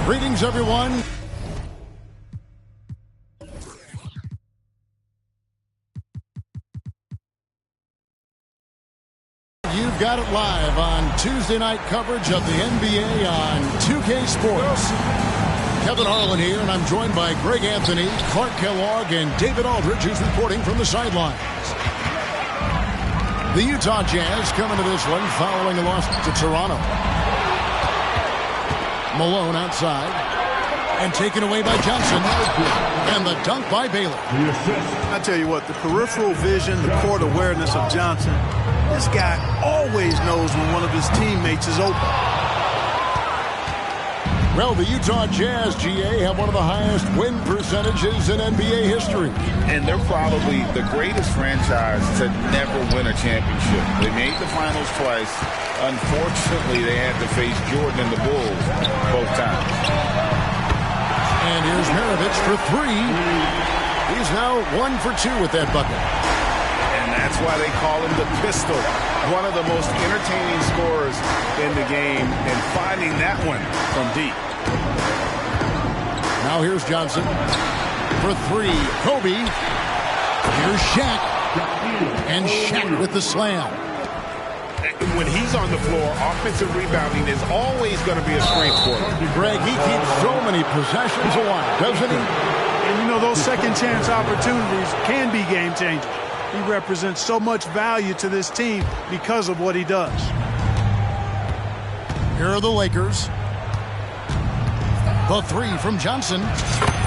Greetings, everyone. You've got it live on Tuesday night coverage of the NBA on 2K Sports. Kevin Harlan here, and I'm joined by Greg Anthony, Clark Kellogg, and David Aldridge, who's reporting from the sidelines. The Utah Jazz coming to this one following a loss to Toronto. Malone outside and taken away by Johnson, and the dunk by Baylor. I tell you what, the peripheral vision, the court awareness of Johnson, this guy always knows when one of his teammates is open. Well, the Utah Jazz, GA, have one of the highest win percentages in NBA history. And they're probably the greatest franchise to never win a championship. They made the finals twice. Unfortunately, they had to face Jordan and the Bulls both times. And here's Maravich for three. He's now 1 for 2 with that bucket. And that's why they call him the Pistol. One of the most entertaining scorers in the game, and finding that one from deep. Now here's Johnson for three. Kobe. Here's Shaq. And Shaq with the slam. When he's on the floor, offensive rebounding is always going to be a strength for him. Greg, he keeps so many possessions alive, doesn't he? And you know, those second chance opportunities can be game changers. He represents so much value to this team because of what he does. Here are the Lakers. The three from Johnson.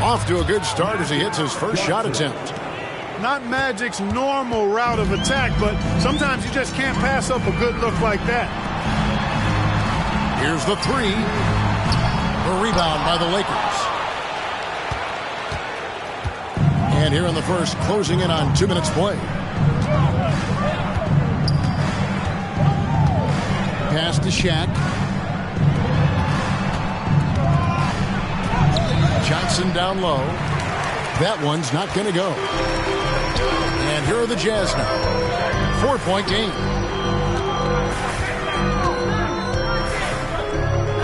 Off to a good start as he hits his first shot attempt. Not Magic's normal route of attack, but sometimes you just can't pass up a good look like that. Here's the three. The rebound by the Lakers. And here in the first, closing in on 2 minutes play. Pass to Shaq. Johnson down low. That one's not going to go. And here are the Jazz now. 4-point game.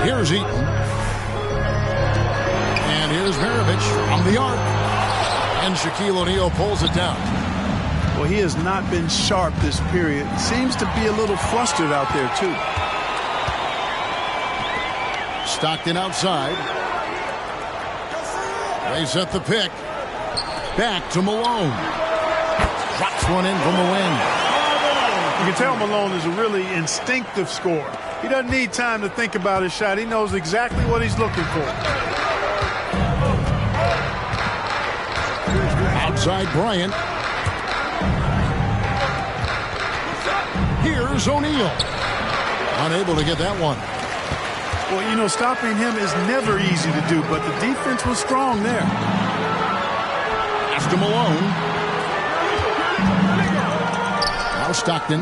Here's Eaton. And here's Maravich from the arc. And Shaquille O'Neal pulls it down. Well, he has not been sharp this period. Seems to be a little flustered out there, too. Stockton outside. They set the pick. Back to Malone. Drops one in from the wing. You can tell Malone is a really instinctive scorer. He doesn't need time to think about his shot. He knows exactly what he's looking for. Outside Bryant. Here's O'Neal. Unable to get that one. Well, you know, stopping him is never easy to do, but the defense was strong there. Pass to Malone. Now Stockton.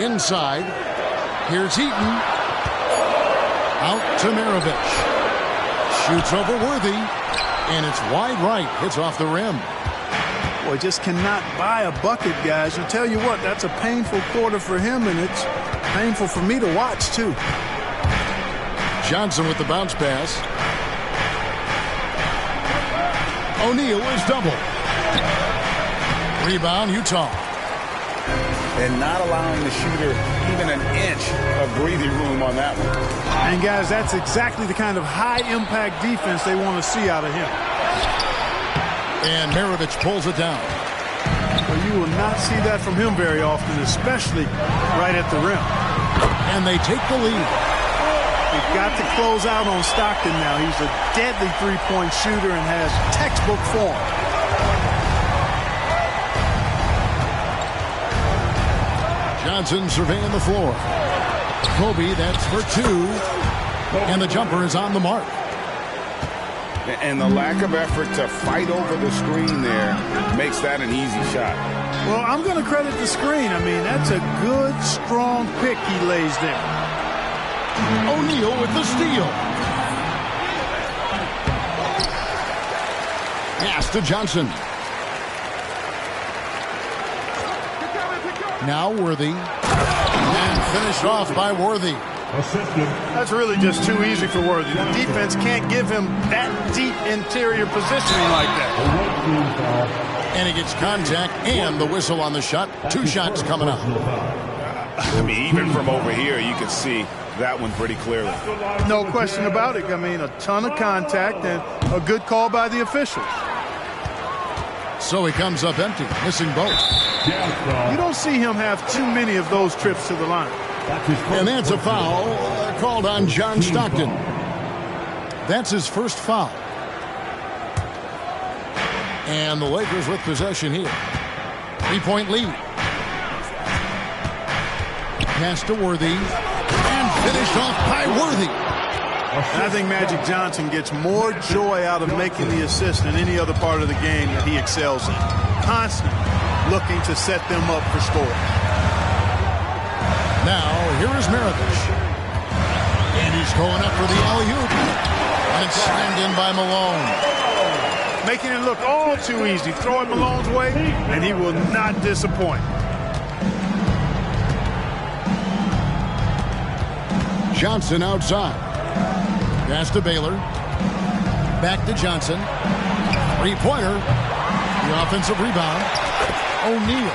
Inside. Here's Heaton. Out to Maravich. Shoots over Worthy. And it's wide right. Hits off the rim. Boy, just cannot buy a bucket, guys. I tell you what, that's a painful quarter for him, and it's painful for me to watch, too. Johnson with the bounce pass. O'Neal is double. Rebound, Utah. And not allowing the shooter even an inch of breathing room on that one. And, guys, that's exactly the kind of high-impact defense they want to see out of him. And Maravich pulls it down. Well, you will not see that from him very often, especially right at the rim. And they take the lead. You've got to close out on Stockton now. He's a deadly three-point shooter and has textbook form. Johnson surveying the floor. Kobe, that's for two. And the jumper is on the mark. And the lack of effort to fight over the screen there makes that an easy shot. Well, I'm going to credit the screen. I mean, that's a good, strong pick he lays there. O'Neal with the steal. Pass to Johnson. Now Worthy. And finished off by Worthy. That's really just too easy for Worthy. The defense can't give him that deep interior positioning like that. And he gets contact and the whistle on the shot. Two shots coming up. I mean, even from over here, you can see that one pretty clearly. No question about it. I mean, a ton of contact and a good call by the officials. So he comes up empty, missing both. You don't see him have too many of those trips to the line. And that's a foul called on John Stockton. That's his first foul. And the Lakers with possession here. 3-point lead. Pass to Worthy. And finished off by Worthy. And I think Magic Johnson gets more joy out of making the assist than any other part of the game that he excels in. Constantly looking to set them up for scoring. Now, here is Maravich. And he's going up for the alley-oop. And it's slammed in by Malone. Making it look all too easy. Throw it Malone's way, and he will not disappoint. Johnson outside. Pass to Baylor. Back to Johnson. Three-pointer. The offensive rebound. O'Neal.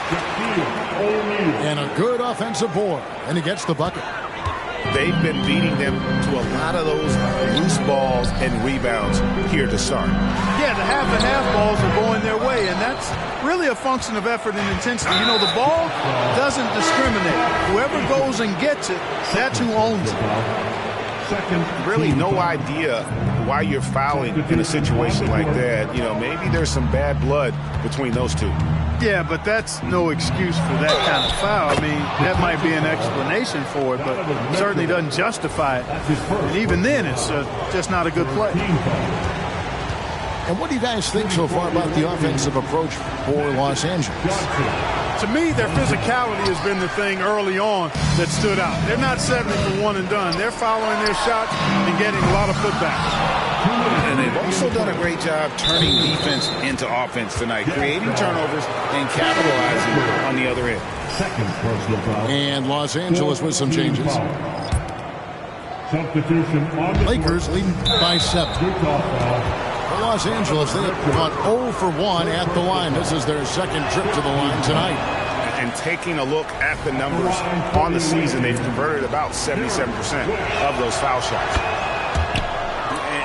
And a good offensive board. And he gets the bucket. They've been beating them to a lot of those loose balls and rebounds here to start. Yeah, the half-and-half balls are going their way, and that's really a function of effort and intensity. You know, the ball doesn't discriminate. Whoever goes and gets it, that's who owns it. Really no idea why you're fouling in a situation like that. You know, maybe there's some bad blood between those two. Yeah, but that's no excuse for that kind of foul. I mean, that might be an explanation for it, but it certainly doesn't justify it. And even then, it's just not a good play. And what do you guys think so far about the offensive approach for Los Angeles? To me, their physicality has been the thing early on that stood out. They're not settling for one and done. They're following their shots and getting a lot of putbacks. And they've also done a great job turning defense into offense tonight, creating turnovers and capitalizing on the other end. And Los Angeles with some changes. Lakers leading by 7. For Los Angeles, they have gone 0 for 1 at the line. This is their second trip to the line tonight. And taking a look at the numbers on the season, they've converted about 77% of those foul shots.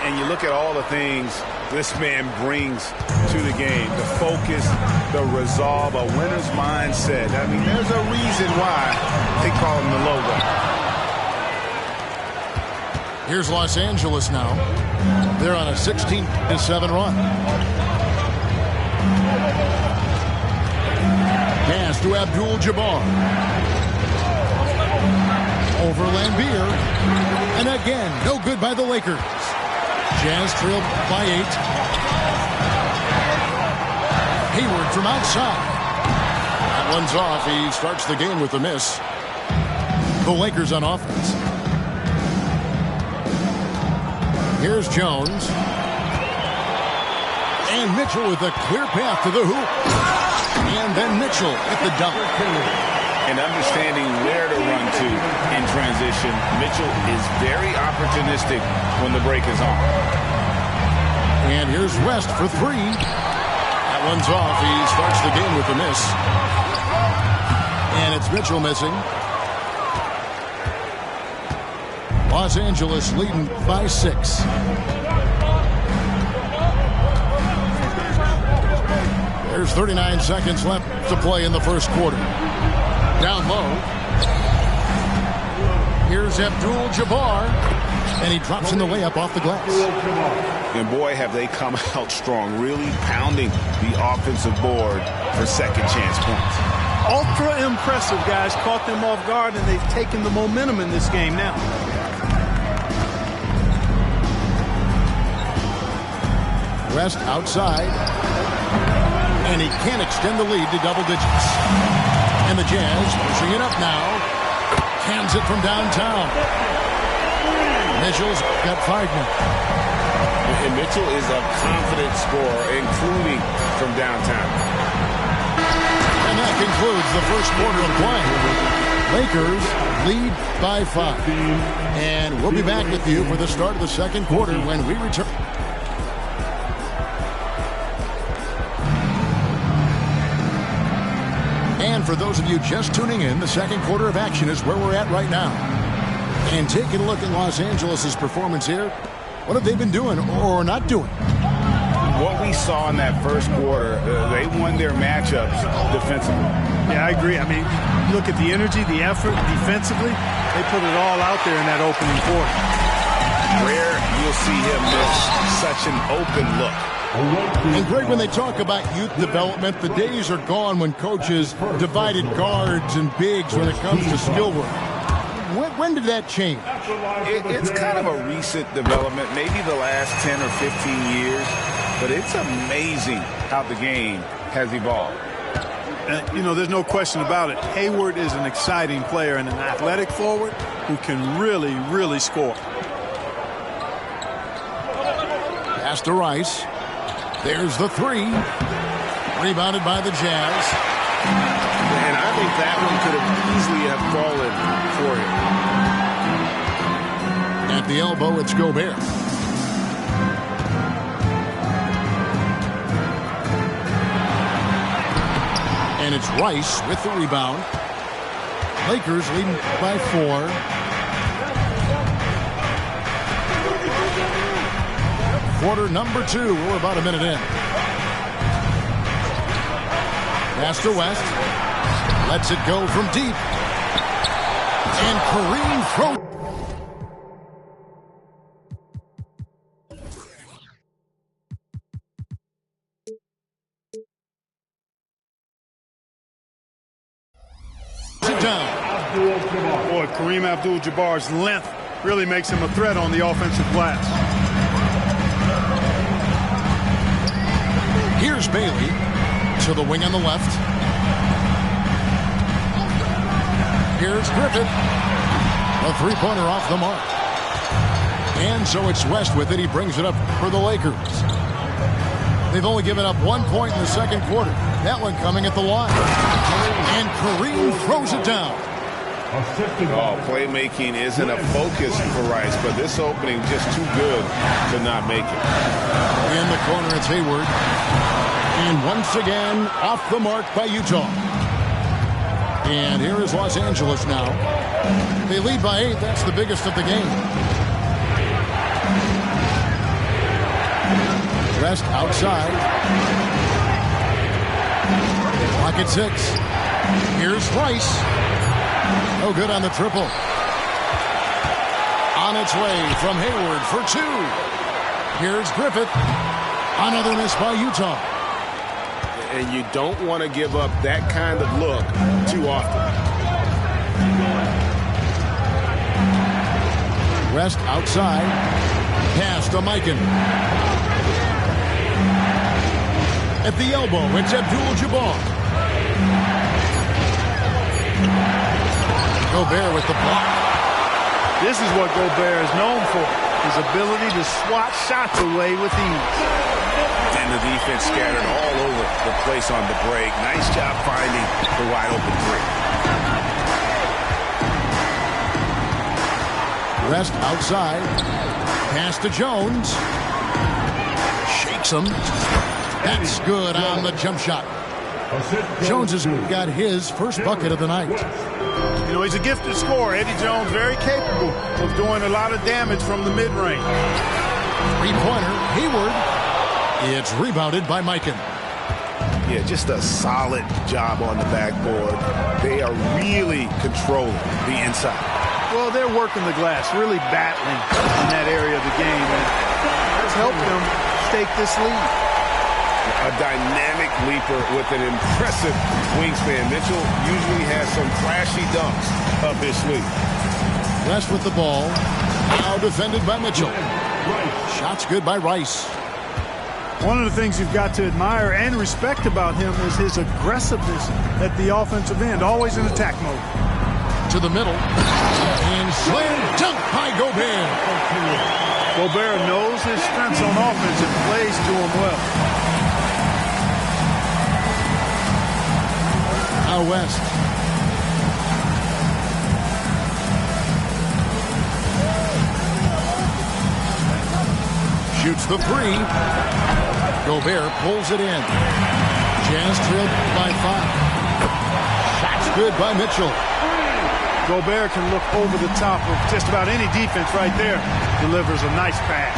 And you look at all the things this man brings to the game, the focus, the resolve, a winner's mindset. I mean, there's a reason why they call him the logo. Here's Los Angeles now. They're on a 16-7 run. Pass to Abdul-Jabbar. Lambier. And again, no good by the Lakers. Jazz trailed by 8. Hayward from outside. That one's off. He starts the game with a miss. The Lakers on offense. Here's Jones. And Mitchell with a clear path to the hoop. And then Mitchell at the dunk. And understanding where to run to in transition, Mitchell is very opportunistic when the break is on. And here's West for 3. That one's off. He starts the game with a miss. And it's Mitchell missing. Los Angeles leading by 6. There's 39 seconds left to play in the first quarter. Down low. Here's Abdul-Jabbar. And he drops in the layup off the glass. And boy, have they come out strong, really pounding the offensive board for second chance points. Ultra impressive, guys. Caught them off guard, and they've taken the momentum in this game now. West outside. And he can't extend the lead to double digits. And the Jazz pushing it up now. Cans it from downtown. Mitchell's got 5 now. And Mitchell is a confident scorer, including from downtown. And that concludes the first quarter of play. Lakers lead by 5. And we'll be back with you for the start of the second quarter when we return. And for those of you just tuning in, the second quarter of action is where we're at right now. And taking a look at Los Angeles' performance here, what have they been doing or not doing? What we saw in that first quarter, they won their matchups defensively. Yeah, I agree. I mean, look at the energy, the effort defensively. They put it all out there in that opening quarter. Rare you'll see him miss such an open look. And Greg, when they talk about youth development, the days are gone when coaches divided guards and bigs when it comes to skill work. When did that change? It's kind of a recent development, maybe the last 10 or 15 years, but it's amazing how the game has evolved. You know, there's no question about it. Hayward is an exciting player and an athletic forward who can really, really score. Pass to Rice. There's the 3. Rebounded by the Jazz. And I think that one could have easily have fallen for him. At the elbow, it's Gobert. And it's Rice with the rebound. Lakers leading by 4. Quarter number 2. We're about a minute in. Pass to West. Lets it go from deep. And Kareem throws. It down. Boy, Kareem Abdul-Jabbar's length really makes him a threat on the offensive glass. Here's Bailey to the wing on the left. Here's Griffith. A three-pointer off the mark. And so it's West with it. He brings it up for the Lakers. They've only given up 1 point in the second quarter. That one coming at the line. And Kareem throws it down. Oh, playmaking isn't a focus for Rice, but this opening just too good to not make it. In the corner, it's Hayward. And once again, off the mark by Utah. And here is Los Angeles now. They lead by 8. That's the biggest of the game. West outside. Clock at 6. Here's Rice. No good on the triple. On its way from Hayward for 2. Here's Griffith. Another miss by Utah. And you don't want to give up that kind of look too often. Rest outside. Pass to Mikan. At the elbow, it's Abdul-Jabbar. Gobert with the block. This is what Gobert is known for, his ability to swat shots away with ease. And the defense scattered all over the place on the break. Nice job finding the wide open three. Rest outside. Pass to Jones. Shakes him. That's good on the jump shot. Jones has got his first bucket of the night. You know, he's a gifted scorer. Eddie Jones, very capable of doing a lot of damage from the mid-range. Three-pointer, Hayward. It's rebounded by Mikan. Yeah, just a solid job on the backboard. They are really controlling the inside. Well, they're working the glass, really battling in that area of the game. And it's helped them stake this lead. A dynamic leaper with an impressive wingspan. Mitchell usually has some flashy dunks up his sleeve. West with the ball. Now defended by Mitchell. Shots good by Rice. One of the things you've got to admire and respect about him is his aggressiveness at the offensive end, always in attack mode. To the middle. And slam dunk by Gobert. Gobert knows his strengths on offense and plays to them well. Now West. Shoots the three. Gobert pulls it in. Jazz trailed by 5. Shots good by Mitchell. Gobert can look over the top of just about any defense right there. Delivers a nice pass.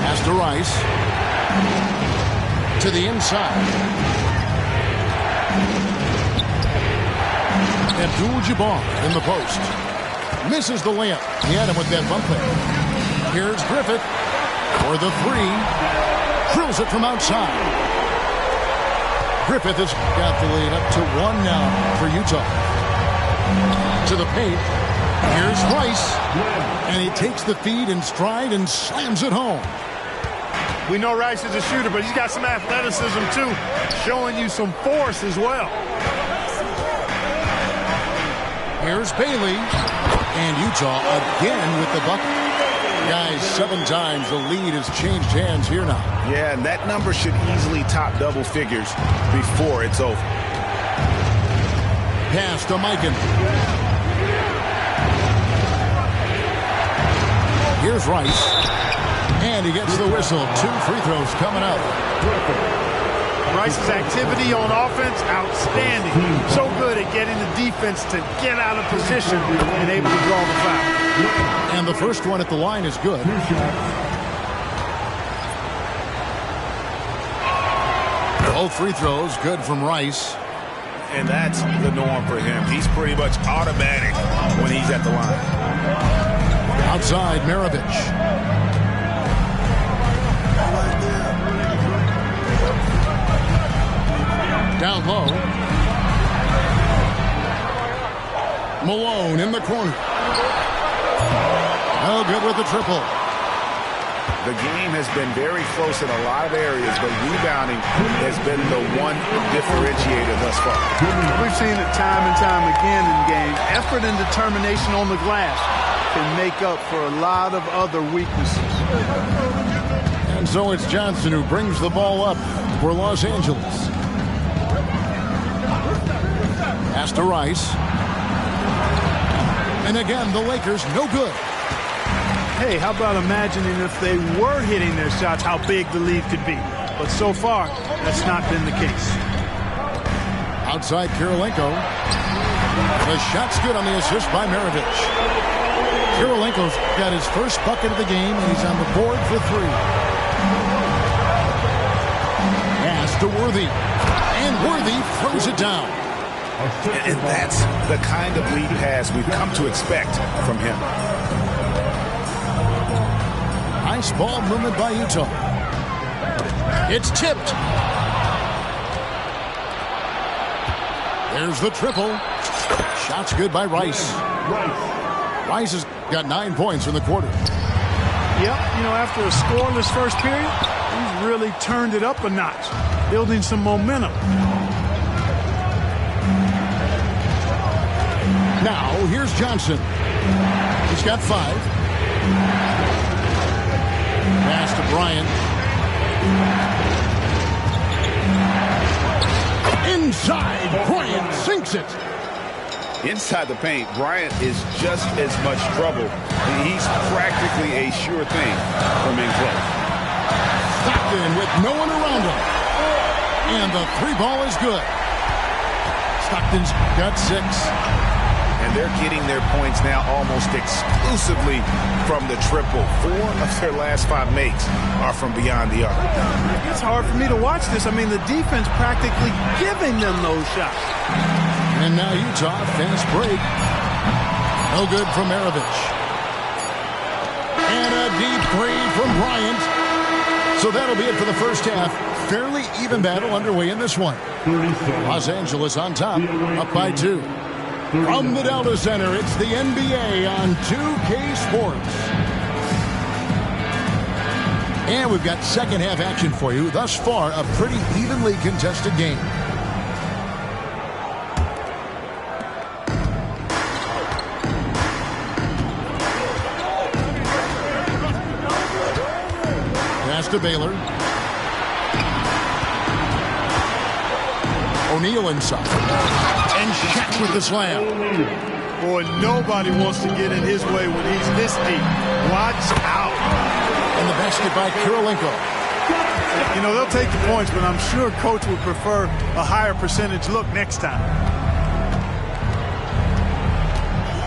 Pass to Rice. To the inside. Abdul-Jabbar in the post. Misses the layup. He had him with that bump there. Here's Griffith for the three. Drills it from outside. Griffith has got the lead up to 1 now for Utah. To the paint. Here's Rice. And he takes the feed in stride and slams it home. We know Rice is a shooter, but he's got some athleticism too, showing you some force as well. Here's Bailey. And Utah again with the bucket. Guys, 7 times the lead has changed hands here now. Yeah, and that number should easily top double figures before it's over. Pass to Mikan. Here's Rice. And he gets the whistle. 2 free throws coming up. Rice's activity on offense, outstanding. So good at getting the defense to get out of position and able to draw the foul. And the first one at the line is good. Both free throws good from Rice. And that's the norm for him. He's pretty much automatic when he's at the line. Outside, Maravich. Down low. Malone in the corner. Oh, good with the triple. The game has been very close in a lot of areas, but rebounding has been the one differentiator thus far. We've seen it time and time again in games. Effort and determination on the glass can make up for a lot of other weaknesses. And so it's Johnson who brings the ball up for Los Angeles. Pass to Rice. And again, the Lakers no good. Hey, how about imagining if they were hitting their shots, how big the lead could be. But so far, that's not been the case. Outside Kirilenko. The shot's good on the assist by Maravich. Kirilenko's got his first bucket of the game, and he's on the board for 3. Pass to Worthy. And Worthy throws it down. And that's the kind of lead pass we've come to expect from him. Nice ball movement by Utah. It's tipped. There's the triple. Shot's good by Rice. Rice has got 9 points in the quarter. Yep, you know, after a scoreless first period, he's really turned it up a notch, building some momentum. Now, here's Johnson. He's got 5. Pass to Bryant. Inside, Bryant sinks it. Inside the paint, Bryant is just as much trouble. He's practically a sure thing from in close. Stockton with no one around him. And the 3 ball is good. Stockton's got 6. And they're getting their points now almost exclusively from the triple. 4 of their last 5 makes are from beyond the arc. It's hard for me to watch this. I mean, the defense practically giving them those shots. And now Utah, fast break. No good from Maravich. And a deep 3 from Bryant. So that'll be it for the first half. Fairly even battle underway in this one. Los Angeles on top, up by 2. From the Delta Center, it's the NBA on 2K Sports. And we've got second half action for you. Thus far, a pretty evenly contested game. Pass to Baylor. O'Neal inside. And Shaq with the slam. Boy, nobody wants to get in his way when he's this deep. Watch out. And the basket by Kirilenko. You know, they'll take the points, but I'm sure Coach would prefer a higher percentage look next time.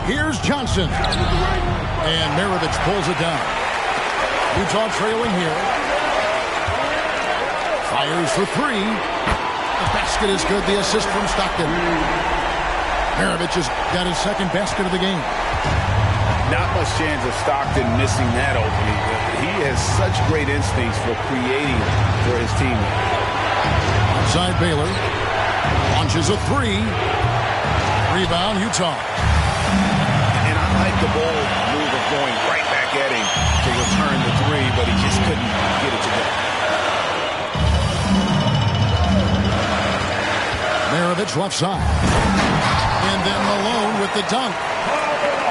Here's Johnson. And Maravich pulls it down. Utah trailing here. Fires for 3. The basket is good. The assist from Stockton. Maravich has got his second basket of the game. Not much chance of Stockton missing that opening. He has such great instincts for creating for his team. Outside Baylor. Launches a 3. Rebound, Utah. And I like the bold move of going right back at him to return the 3, but he just couldn't get it together. Maravich left side. And then Malone with the dunk.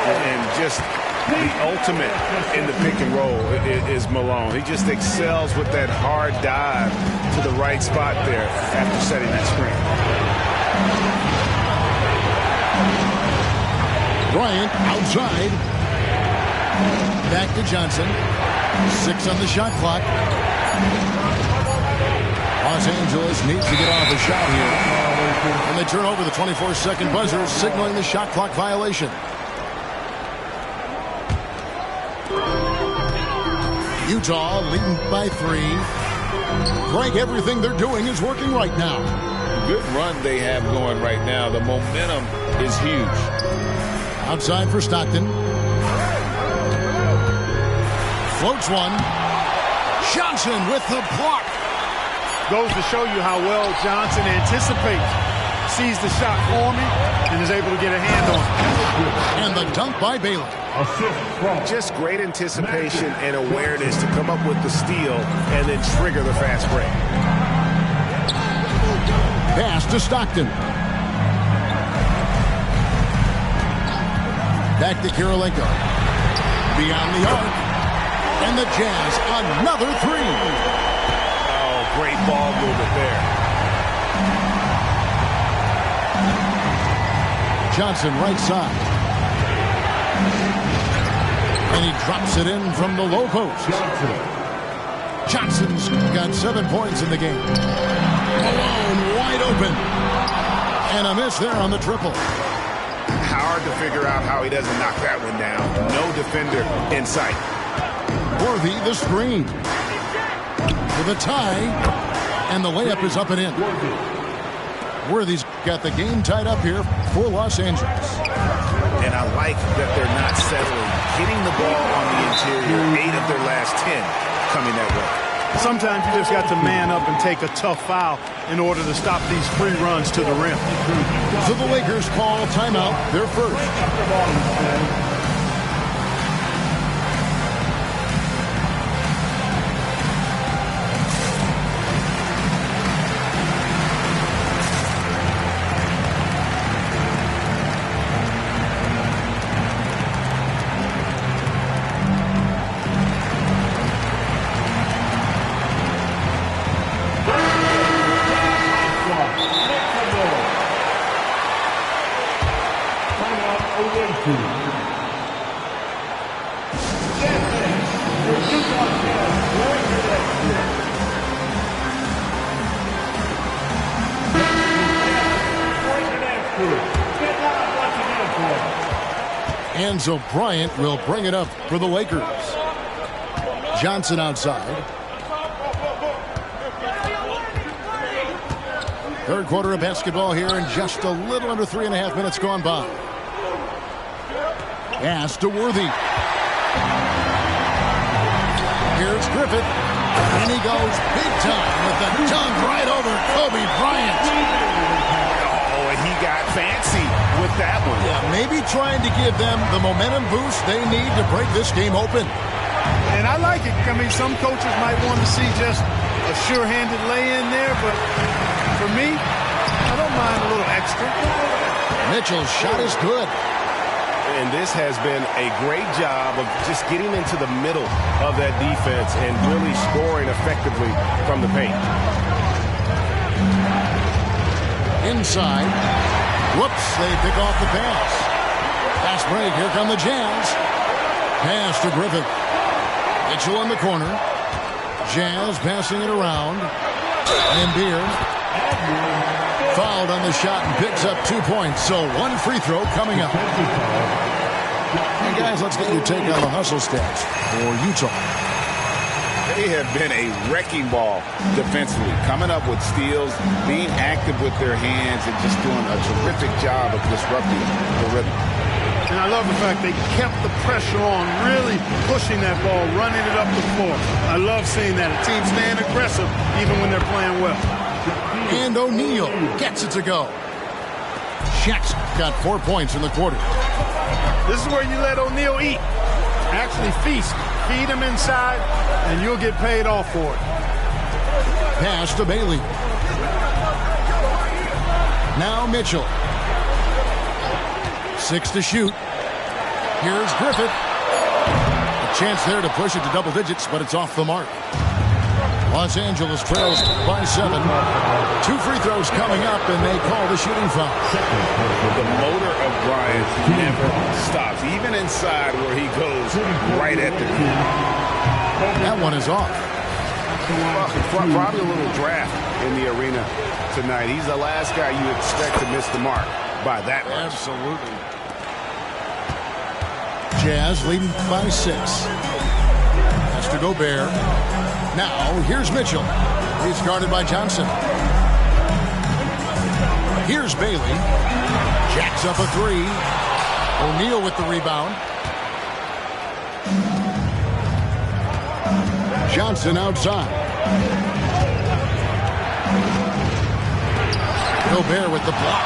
And just the ultimate in the pick and roll is Malone. He just excels with that hard dive to the right spot there after setting that screen. Bryant outside. Back to Johnson. 6 on the shot clock. Los Angeles needs to get off a shot here. And they turn over the 24-second buzzer, signaling the shot clock violation. Utah leading by 3. Greg, everything they're doing is working right now. Good run they have going right now. The momentum is huge. Outside for Stockton. Floats one. Johnson with the block. Goes to show you how well Johnson anticipates, sees the shot forming, and is able to get a hand on it. And the dunk by Baylor. Just great anticipation and awareness to come up with the steal and then trigger the fast break. Pass to Stockton. Back to Kirilenko. Beyond the arc. And the Jazz, another 3. Great ball movement there. Johnson right side. And he drops it in from the low post. Johnson's got 7 points in the game. Malone wide open. And a miss there on the triple. Hard to figure out how he doesn't knock that one down. No defender in sight. Worthy the screen. With a tie, and the layup is up and in. Worthy's got the game tied up here for Los Angeles. And I like that they're not settling. Hitting the ball on the interior, 8 of their last 10 coming that way. Sometimes you just got to man up and take a tough foul in order to stop these free runs to the rim. So the Lakers call timeout, their first. And so Bryant will bring it up for the Lakers. Johnson outside. Third quarter of basketball here, and just a little under 3.5 minutes gone by. Pass to Worthy. Here's Griffith. And he goes big time with the dunk right over Kobe Bryant. Oh, and he got fancy with that one. Yeah, maybe trying to give them the momentum boost they need to break this game open. And I like it. I mean, some coaches might want to see just a sure-handed lay-in there, but for me, I don't mind a little extra. Mitchell's shot is good. And this has been a great job of just getting into the middle of that defense and really scoring effectively from the paint. Inside. Whoops, they pick off the pass. Fast break, here come the Jazz. Pass to Griffith. Mitchell in the corner. Jazz passing it around. And Beer fouled on the shot and picks up 2 points. So one free throw coming up. And guys, let's get your take on the hustle stats for Utah. They have been a wrecking ball defensively, coming up with steals, being active with their hands, and just doing a terrific job of disrupting the rhythm. And I love the fact they kept the pressure on, really pushing that ball, running it up the floor. I love seeing that. A team staying aggressive even when they're playing well. And O'Neal gets it to go. Shaq's got 4 points in the quarter. This is where you let O'Neal eat. Actually feast. Feed him inside, and you'll get paid off for it. Pass to Bailey. Now Mitchell. 6 to shoot. Here's Griffith. A chance there to push it to double digits, but it's off the mark. Los Angeles trails by 7. 2 free throws coming up, and they call the shooting foul. The motor of Bryant never stops, even inside where he goes right at the rim. That one is off. Probably a little draft in the arena tonight. He's the last guy you expect to miss the mark by that much. Absolutely. Jazz leading by 6. Has to Gobert. Now, here's Mitchell. He's guarded by Johnson. Here's Bailey. Jacks up a 3. O'Neal with the rebound. Johnson outside. Gobert with the block.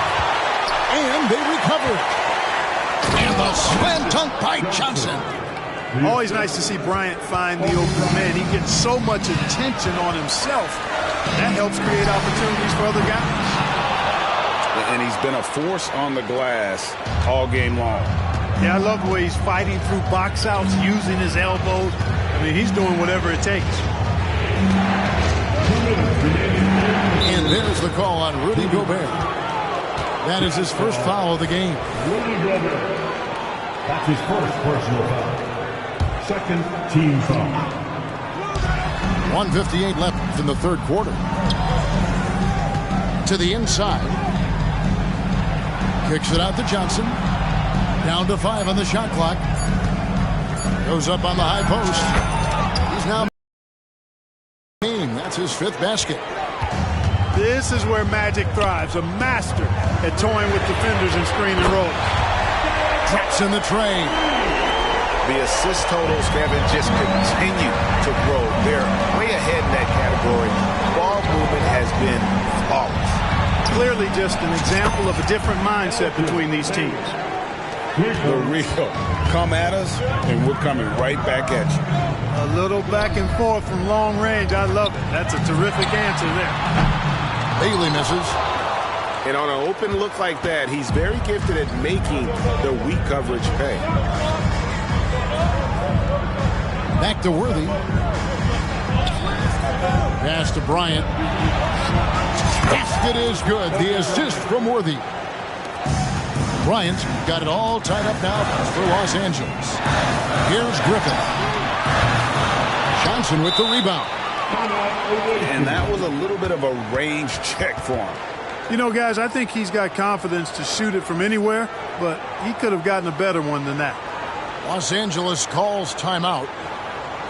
And they recover it. And the slam dunk by Johnson. Always nice to see Bryant find the open man. He gets so much attention on himself. That helps create opportunities for other guys. And he's been a force on the glass all game long. Yeah, I love the way he's fighting through box outs, using his elbows. I mean, he's doing whatever it takes. And there's the call on Rudy Gobert. That is his first foul of the game. Rudy Gobert. That's his first personal foul. Second team foul. 1:58 left in the third quarter. To the inside. Kicks it out to Johnson. Down to 5 on the shot clock. Goes up on the high post. He's now game. That's his 5th basket. This is where Magic thrives. A master at toying with defenders and screen and roll. Drops in the tray. The assist totals, Kevin, just continue to grow. They're way ahead in that category. Ball movement has been flawless. Clearly just an example of a different mindset between these teams. For real. Come at us, and we're coming right back at you. A little back and forth from long range. I love it. That's a terrific answer there. Bailey misses. And on an open look like that, he's very gifted at making the weak coverage pay. Back to Worthy. Pass to Bryant. Basket is good. The assist from Worthy. Bryant got it all tied up now for Los Angeles. Here's Griffin. Johnson with the rebound. And that was a little bit of a range check for him. You know, guys, I think he's got confidence to shoot it from anywhere, but he could have gotten a better one than that. Los Angeles calls timeout.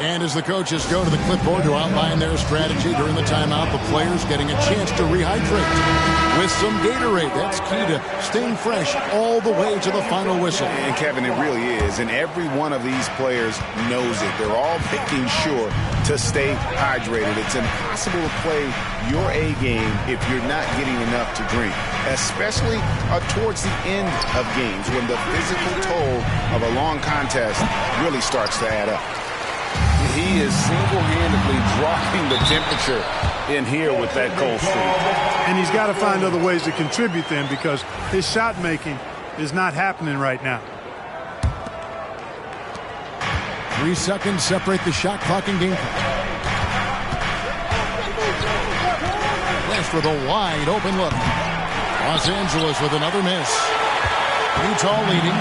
And as the coaches go to the clipboard to outline their strategy during the timeout, the players getting a chance to rehydrate with some Gatorade. That's key to staying fresh all the way to the final whistle. And, Kevin, it really is. And every one of these players knows it. They're all making sure to stay hydrated. It's impossible to play your A game if you're not getting enough to drink, especially towards the end of games when the physical toll of a long contest really starts to add up. He is single-handedly dropping the temperature in here with that cold streak. And he's got to find other ways to contribute then, because his shot making is not happening right now. 3 seconds separate the shot clock and game clock. West with a wide open look. Los Angeles with another miss. Utah leading.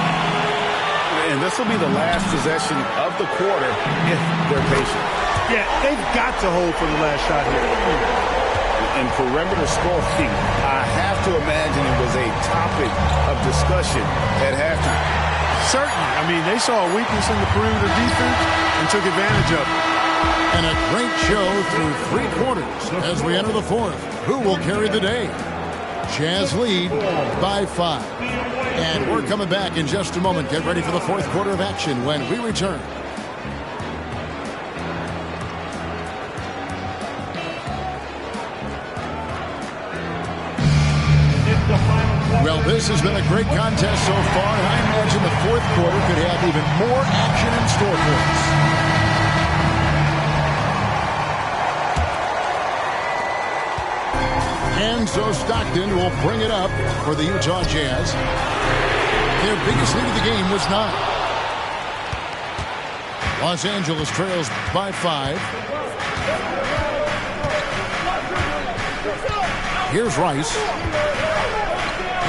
And this will be the last possession of the quarter if they're patient. Yeah, they've got to hold for the last shot here. And perimeter scoring, I have to imagine it was a topic of discussion at halftime. Certainly. I mean, they saw a weakness in the perimeter defense and took advantage of it. And a great show through 3 quarters as we enter the 4th. Who will carry the day? Jazz lead by 5. And we're coming back in just a moment. Get ready for the 4th quarter of action when we return. Well, this has been a great contest so far, and I imagine the 4th quarter could have even more action in store for us. And so Stockton will bring it up for the Utah Jazz. Their biggest lead of the game was 9. Los Angeles trails by 5. Here's Rice.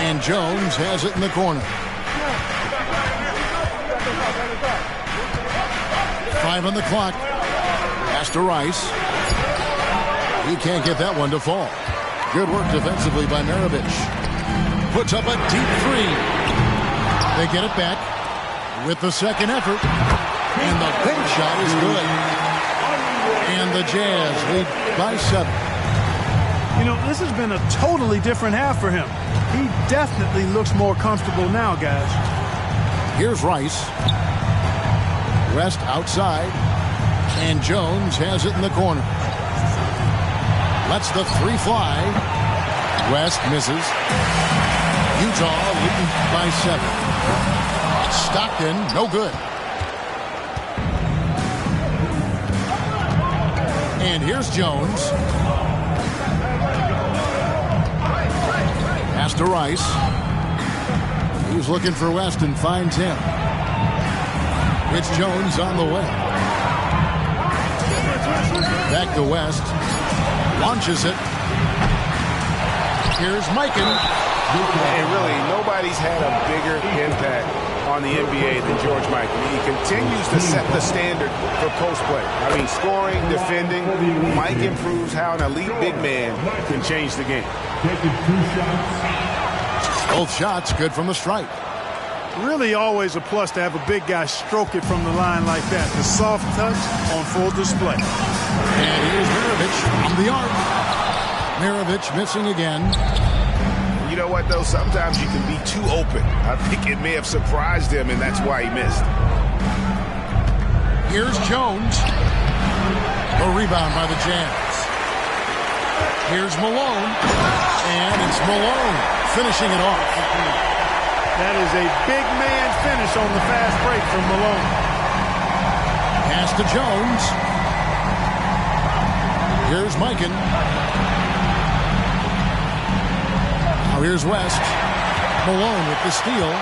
And Jones has it in the corner. 5 on the clock. Pass to Rice. He can't get that one to fall. Good work defensively by Maravich. Puts up a deep 3. They get it back with the second effort. And the bank shot is good. And the Jazz lead by 7. You know, this has been a totally different half for him. He definitely looks more comfortable now, guys. Here's Rice. West outside. And Jones has it in the corner. Lets the 3 fly. West misses. Utah leading by 7. Stockton, no good. And here's Jones. Pass to Rice. He's looking for West and finds him. It's Jones on the way. Back to West. Launches it. Here's Mikan. And really, nobody's had a bigger impact on the NBA than George Mikan. He continues to set the standard for post play. I mean, scoring, defending. Mike improves how an elite big man can change the game. Both shots good from the stripe. Really always a plus to have a big guy stroke it from the line like that. The soft touch on full display. And here's Maravich from the arc. Maravich missing again. You know what, though? Sometimes you can be too open. I think it may have surprised him, and that's why he missed. Here's Jones. A rebound by the Jazz. Here's Malone. And it's Malone finishing it off. That is a big man finish on the fast break from Malone. Pass to Jones. Here's Mikan. Now here's West. Malone with the steal.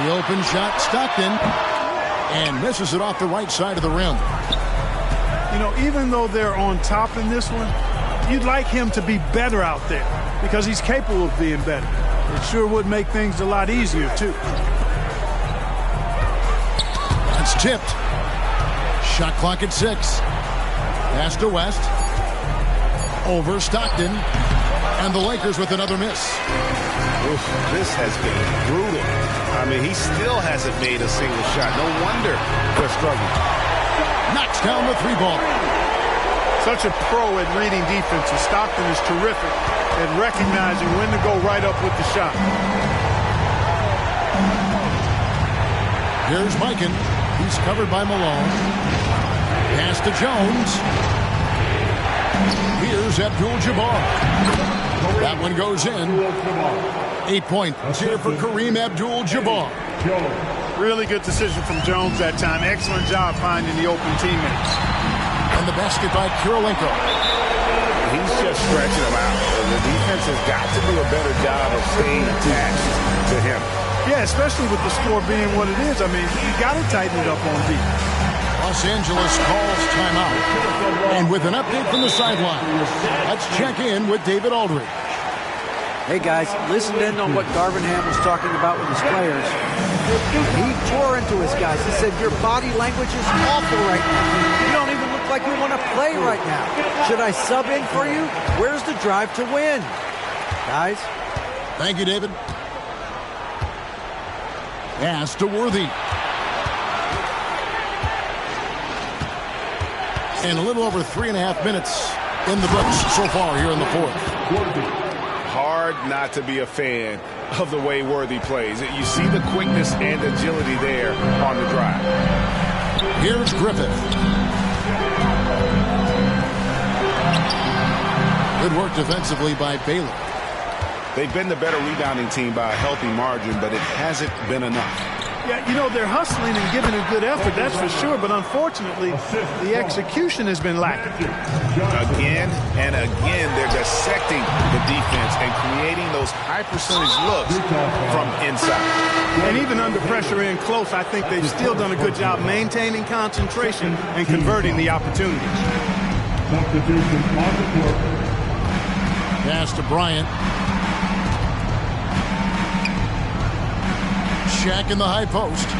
The open shot, Stockton. And misses it off the right side of the rim. You know, even though they're on top in this one, you'd like him to be better out there because he's capable of being better. It sure would make things a lot easier, too. That's tipped. Shot clock at 6. Pass to West. Over Stockton. And the Lakers with another miss. Oof, this has been brutal. I mean, he still hasn't made a single shot. No wonder they're struggling. Knocks down the 3-ball. Such a pro at reading defenses. Stockton is terrific at recognizing when to go right up with the shot. Here's Mikan. He's covered by Malone. Pass to Jones. Here's Abdul-Jabbar. That one goes in. 8 points here for Kareem Abdul-Jabbar. Really good decision from Jones that time. Excellent job finding the open teammates. And the basket by Kirilenko. He's just stretching him out. The defense has got to do a better job of staying attached to him. Yeah, especially with the score being what it is. I mean, you got to tighten it up on defense. Los Angeles calls timeout. And with an update from the sideline, let's check in with David Aldridge. Hey, guys, listen in on what Darvin Ham was talking about with his players. He tore into his guys. He said, your body language is awful right now. You don't even look like you want to play right now. Should I sub in for you? Where's the drive to win? Guys? Thank you, David. Pass to Worthy. And a little over 3.5 minutes in the books so far here in the fourth. Hard not to be a fan of the way Worthy plays. You see the quickness and agility there on the drive. Here's Griffith. Good work defensively by Baylor. They've been the better rebounding team by a healthy margin, but it hasn't been enough. Yeah, you know, they're hustling and giving a good effort, that's for sure, but unfortunately, the execution has been lacking. Again and again, they're dissecting the defense and creating those high-percentage looks from inside. And even under pressure in close, I think they've still done a good job maintaining concentration and converting the opportunities. Pass to Bryant. Shaq in the high post.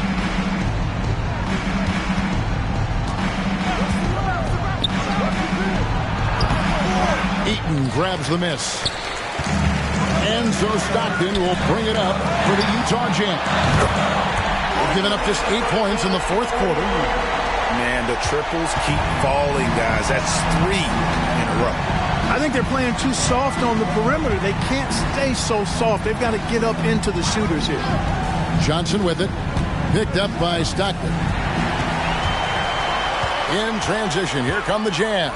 Eaton grabs the miss. And so Stockton will bring it up for the Utah Jazz. They've given up just 8 points in the fourth quarter. Man, the triples keep falling, guys. That's 3 in a row. I think they're playing too soft on the perimeter. They can't stay so soft. They've got to get up into the shooters here. Johnson with it. Picked up by Stockton. In transition, here come the Jazz.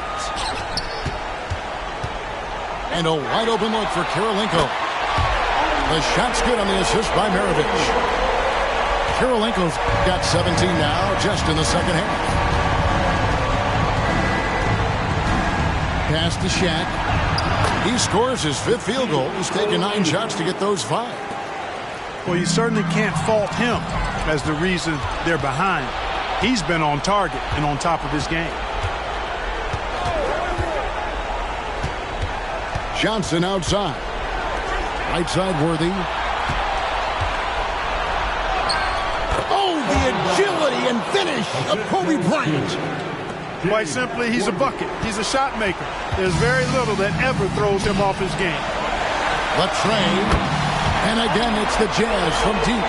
And a wide open look for Kirilenko. The shot's good on the assist by Maravich. Kirilenko's got 17 now, just in the second half. Pass to Shaq. He scores his 5th field goal. He's taken 9 shots to get those 5. Well, you certainly can't fault him as the reason they're behind. He's been on target and on top of his game. Johnson outside. Right side Worthy. Oh, the agility and finish of Kobe Bryant. Quite simply, he's a bucket. He's a shot maker. There's very little that ever throws him off his game. The train. And again, it's the Jazz from deep.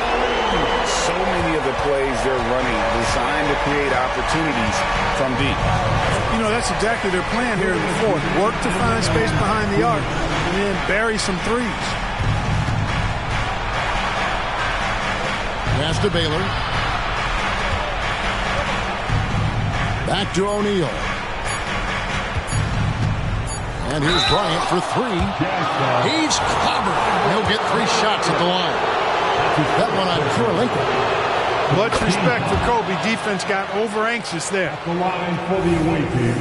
So many of the plays they're running designed to create opportunities from deep. You know, that's exactly their plan here in the fourth. Work to find space behind the arc and then bury some threes. Pass to Baylor. Back to O'Neal. And here's Bryant for three. He's covered. He'll get 3 shots at the line. That one on Kirilenko. Much respect for Kobe. Defense got over anxious there. At the line for the away team,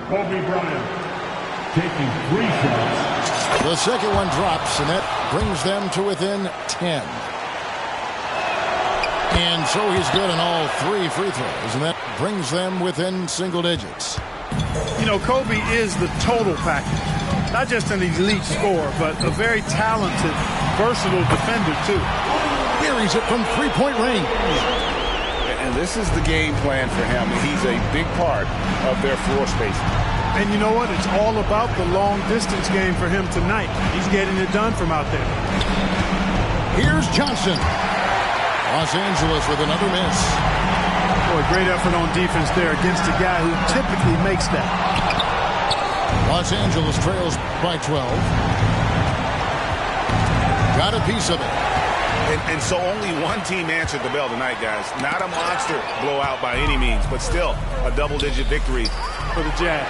Kobe Bryant taking 3 shots. The second one drops, and that brings them to within 10. And so he's good on all 3 free throws, and that brings them within single digits. You know, Kobe is the total package. Not just an elite scorer, but a very talented, versatile defender, too. Buries it from 3-point range. And this is the game plan for him. He's a big part of their floor spacing. And you know what? It's all about the long-distance game for him tonight. He's getting it done from out there. Here's Johnson. Los Angeles with another miss. Boy, great effort on defense there against a guy who typically makes that. Los Angeles trails by 12. Got a piece of it. And so only one team answered the bell tonight, guys. Not a monster blowout by any means, but still a double-digit victory for the Jazz.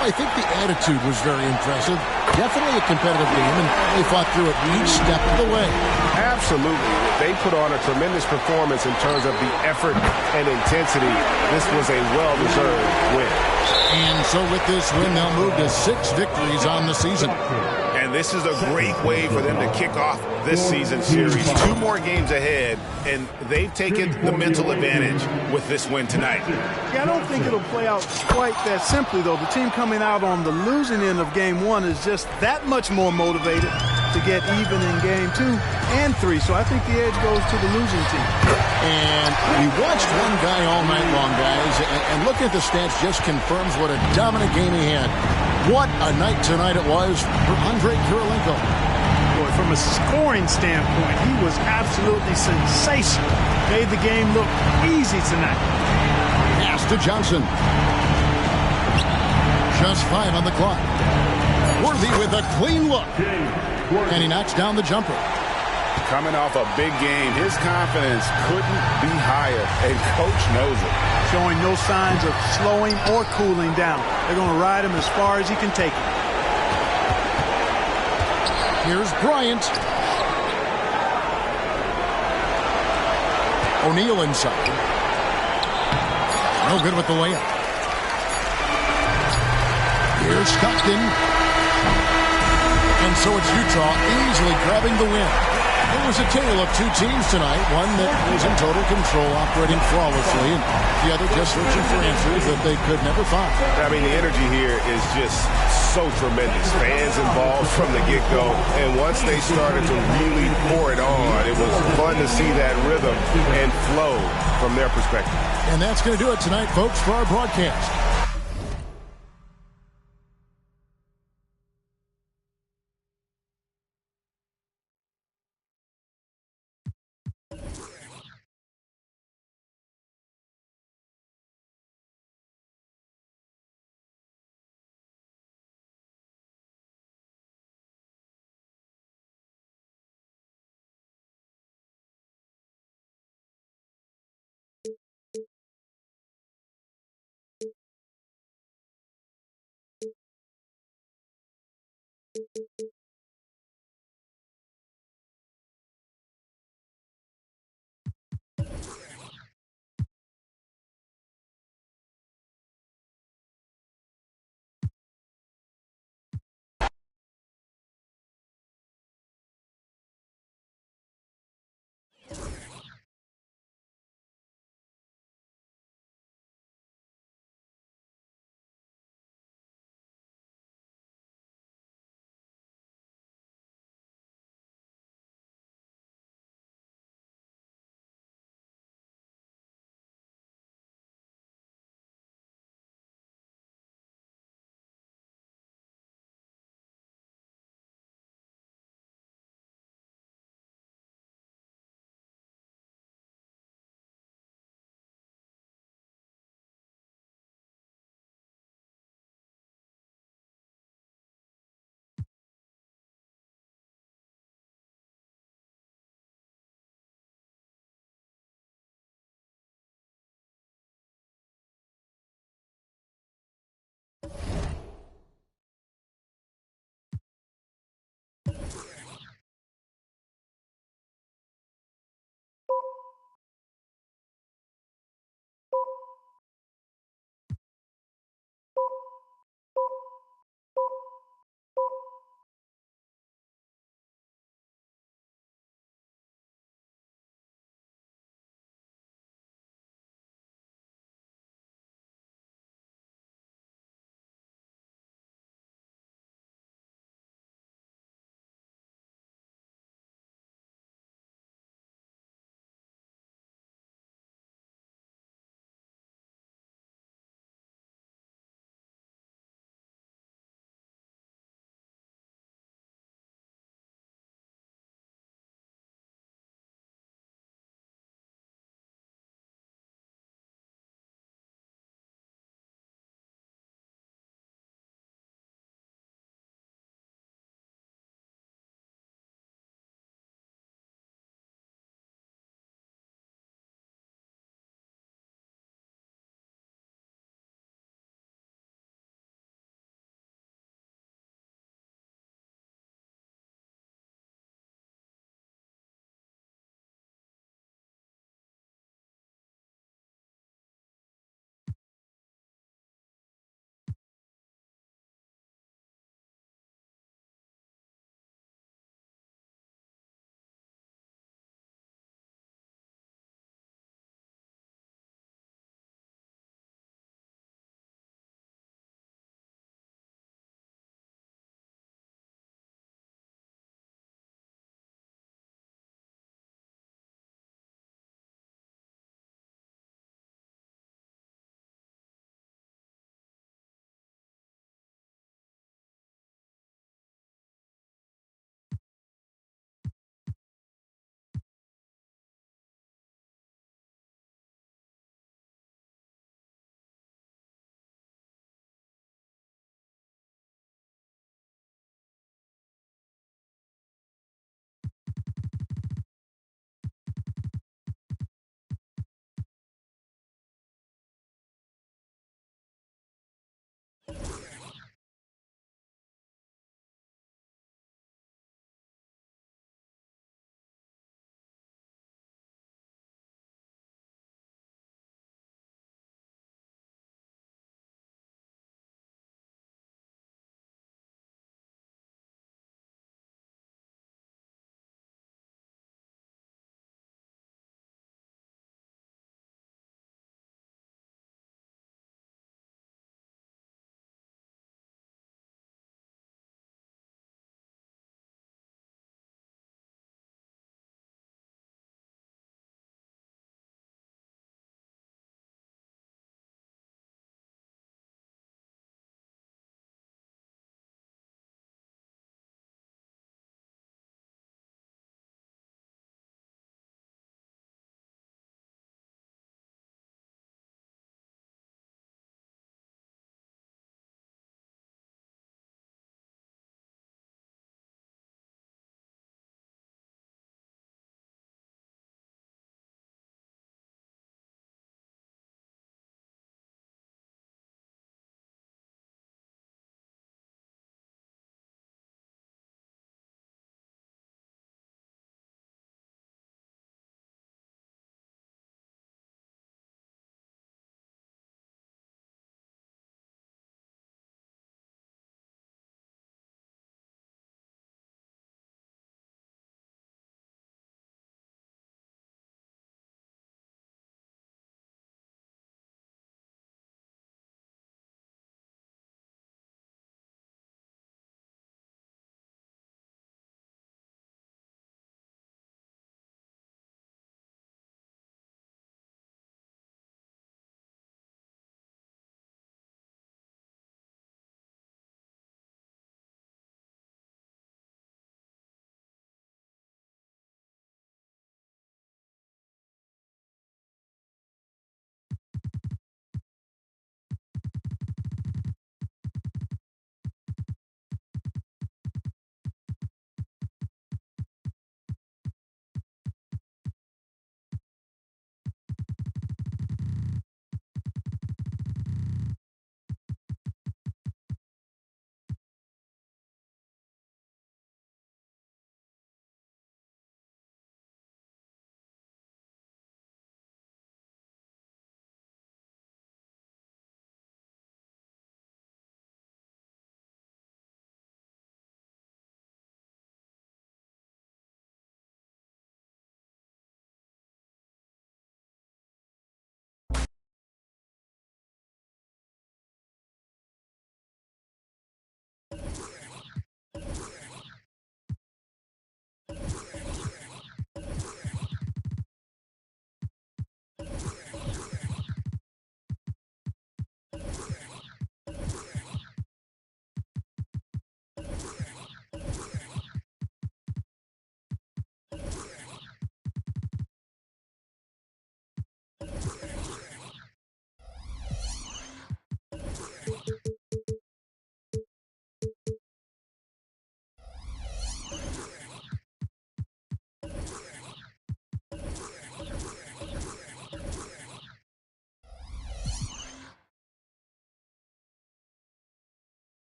I think the attitude was very impressive. Definitely a competitive game, and they fought through it each step of the way. Absolutely. They put on a tremendous performance in terms of the effort and intensity. This was a well-deserved win. And so with this win, they'll move to 6 victories on the season. And this is a great way for them to kick off this season series. 2 more games ahead, and they've taken the mental advantage with this win tonight. Yeah, I don't think it'll play out quite that simply, though. The team coming out on the losing end of game 1 is just that much more motivated to get even in game 2 and 3. So I think the edge goes to the losing team. And we watched one guy all night long, guys, and looking at the stats just confirms what a dominant game he had. What a night tonight it was for Andre Kirilenko. Boy, from a scoring standpoint, he was absolutely sensational. Made the game look easy tonight. Pass to Johnson. Just 5 on the clock. Worthy with a clean look. And he knocks down the jumper. Coming off a big game, his confidence couldn't be higher, and Coach knows it. Showing no signs of slowing or cooling down. They're going to ride him as far as he can take it. Here's Bryant. O'Neal inside. No good with the layup. Here's Stockton. And so it's Utah easily grabbing the win. It was a tale of 2 teams tonight, one that was in total control, operating flawlessly, and the other just searching for answers that they could never find. I mean, the energy here is just so tremendous. Fans involved from the get-go, and once they started to really pour it on, it was fun to see that rhythm and flow from their perspective. And that's going to do it tonight, folks, for our broadcast.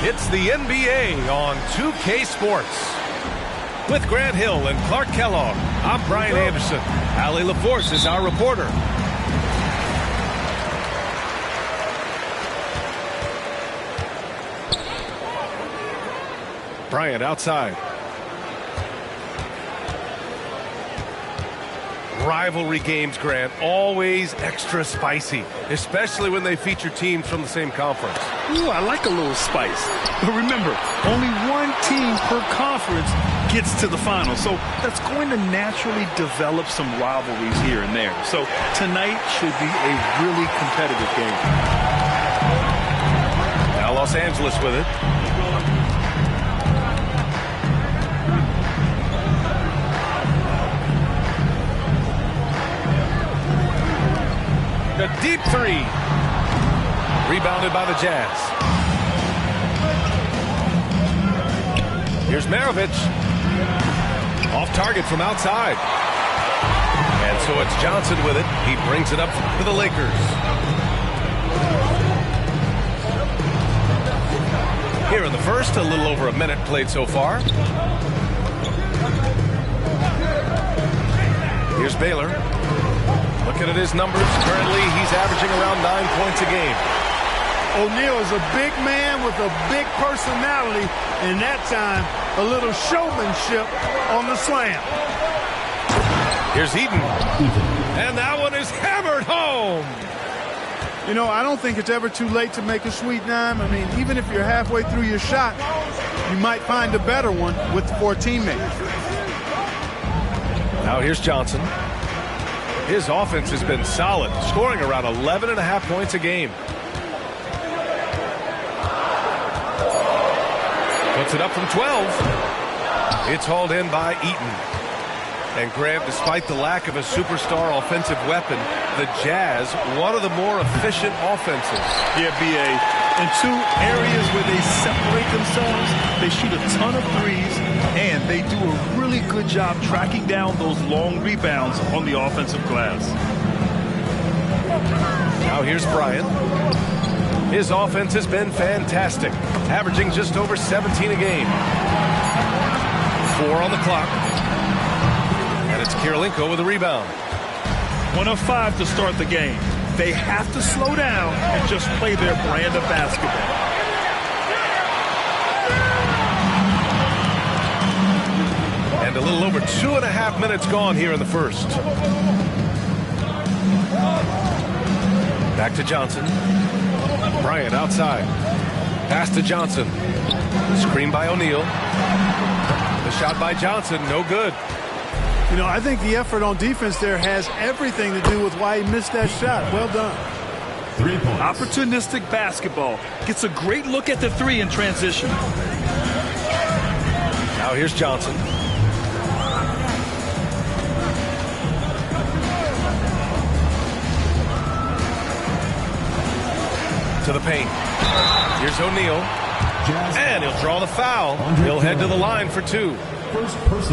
It's the NBA on 2K Sports. With Grant Hill and Clark Kellogg, I'm Brian Anderson. Allie LaForce is our reporter. Bryant outside. Rivalry games, Grant, always extra spicy, especially when they feature teams from the same conference. Ooh, I like a little spice. But remember, only one team per conference gets to the final, so that's going to naturally develop some rivalries here and there. So tonight should be a really competitive game. Now Los Angeles with it. A deep three. Rebounded by the Jazz. Here's Maravich. Off target from outside. And so it's Johnson with it. He brings it up for the Lakers. Here in the first, a little over a minute played so far. Here's Baylor. Looking at his numbers, currently he's averaging around 9 points a game. O'Neal is a big man with a big personality, and that time, a little showmanship on the slam. Here's Eaton. And that one is hammered home. You know, I don't think it's ever too late to make a sweet dime. I mean, even if you're halfway through your shot, you might find a better one with 4 teammates. Now here's Johnson. His offense has been solid, scoring around 11.5 points a game. Puts it up from 12. It's hauled in by Eaton. And Grant, despite the lack of a superstar offensive weapon, the Jazz, one of the more efficient offenses. Yeah, B.A. In 2 areas where they separate themselves, they shoot a ton of threes, and they do a really good job tracking down those long rebounds on the offensive glass. Now here's Bryant. His offense has been fantastic, averaging just over 17 a game. 4 on the clock. And it's Kirilenko with a rebound. 1 of 5 to start the game. They have to slow down and just play their brand of basketball. And a little over 2.5 minutes gone here in the first. Back to Johnson. Bryant outside. Pass to Johnson. Screen by O'Neal. The shot by Johnson, no good. You know, I think the effort on defense there has everything to do with why he missed that shot. Well done. 3 points. Opportunistic basketball. Gets a great look at the 3 in transition. Now here's Johnson. To the paint. Here's O'Neal. And he'll draw the foul. He'll head to the line for 2.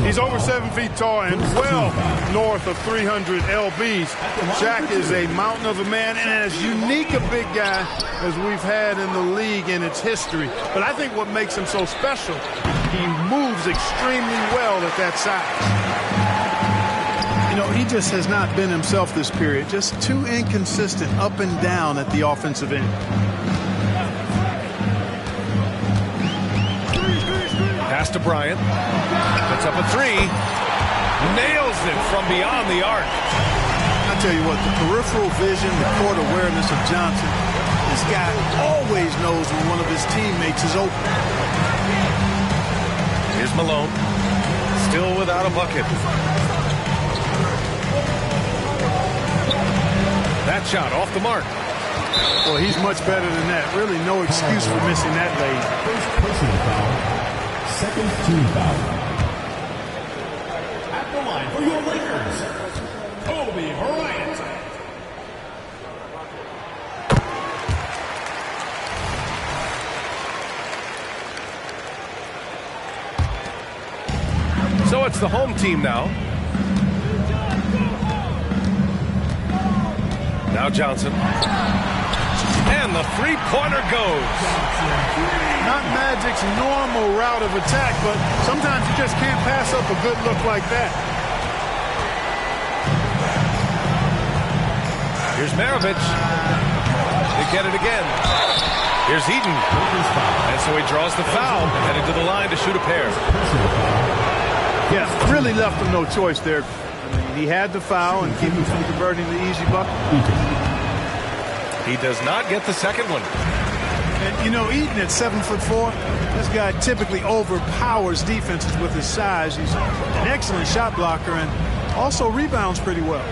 He's over 7 feet tall and well north of 300 lbs. Jack is a mountain of a man and as unique a big guy as we've had in the league in its history. But I think what makes him so special, he moves extremely well at that size. You know, he just has not been himself this period. Just too inconsistent up and down at the offensive end. Pass to Bryant. Puts up a 3. Nails it from beyond the arc. I tell you what, the peripheral vision, the court awareness of Johnson, this guy always knows when one of his teammates is open. Here's Malone. Still without a bucket. That shot off the mark. Well, he's much better than that. Really no excuse for missing that lane. First personal foul. Second team foul. At the line for your Lakers, Kobe Bryant. So it's the home team now. Now Johnson. And the three-pointer goes. Not Magic's normal route of attack, but sometimes you just can't pass up a good look like that. Here's Maravich. They get it again. Here's Eaton. And so he draws the foul, heading to the line to shoot a pair. Yeah, really left him no choice there. I mean, he had the foul and keep him from converting the easy bucket. He does not get the second one. And, you know, Eaton at 7'4", this guy typically overpowers defenses with his size. He's an excellent shot blocker and also rebounds pretty well.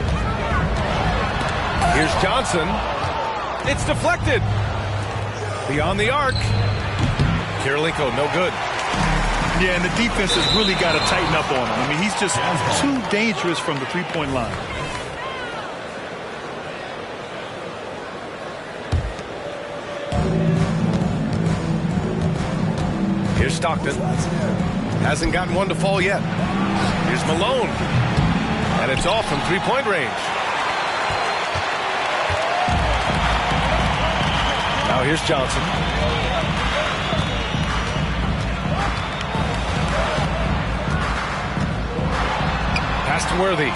Here's Johnson. It's deflected. Beyond the arc. Kirilenko, no good. Yeah, and the defense has really got to tighten up on him. I mean, he's just too dangerous from the three-point line. Here's Stockton. Hasn't gotten one to fall yet. Here's Malone. And it's off from three-point range. Now here's Johnson. Pass to Worthy.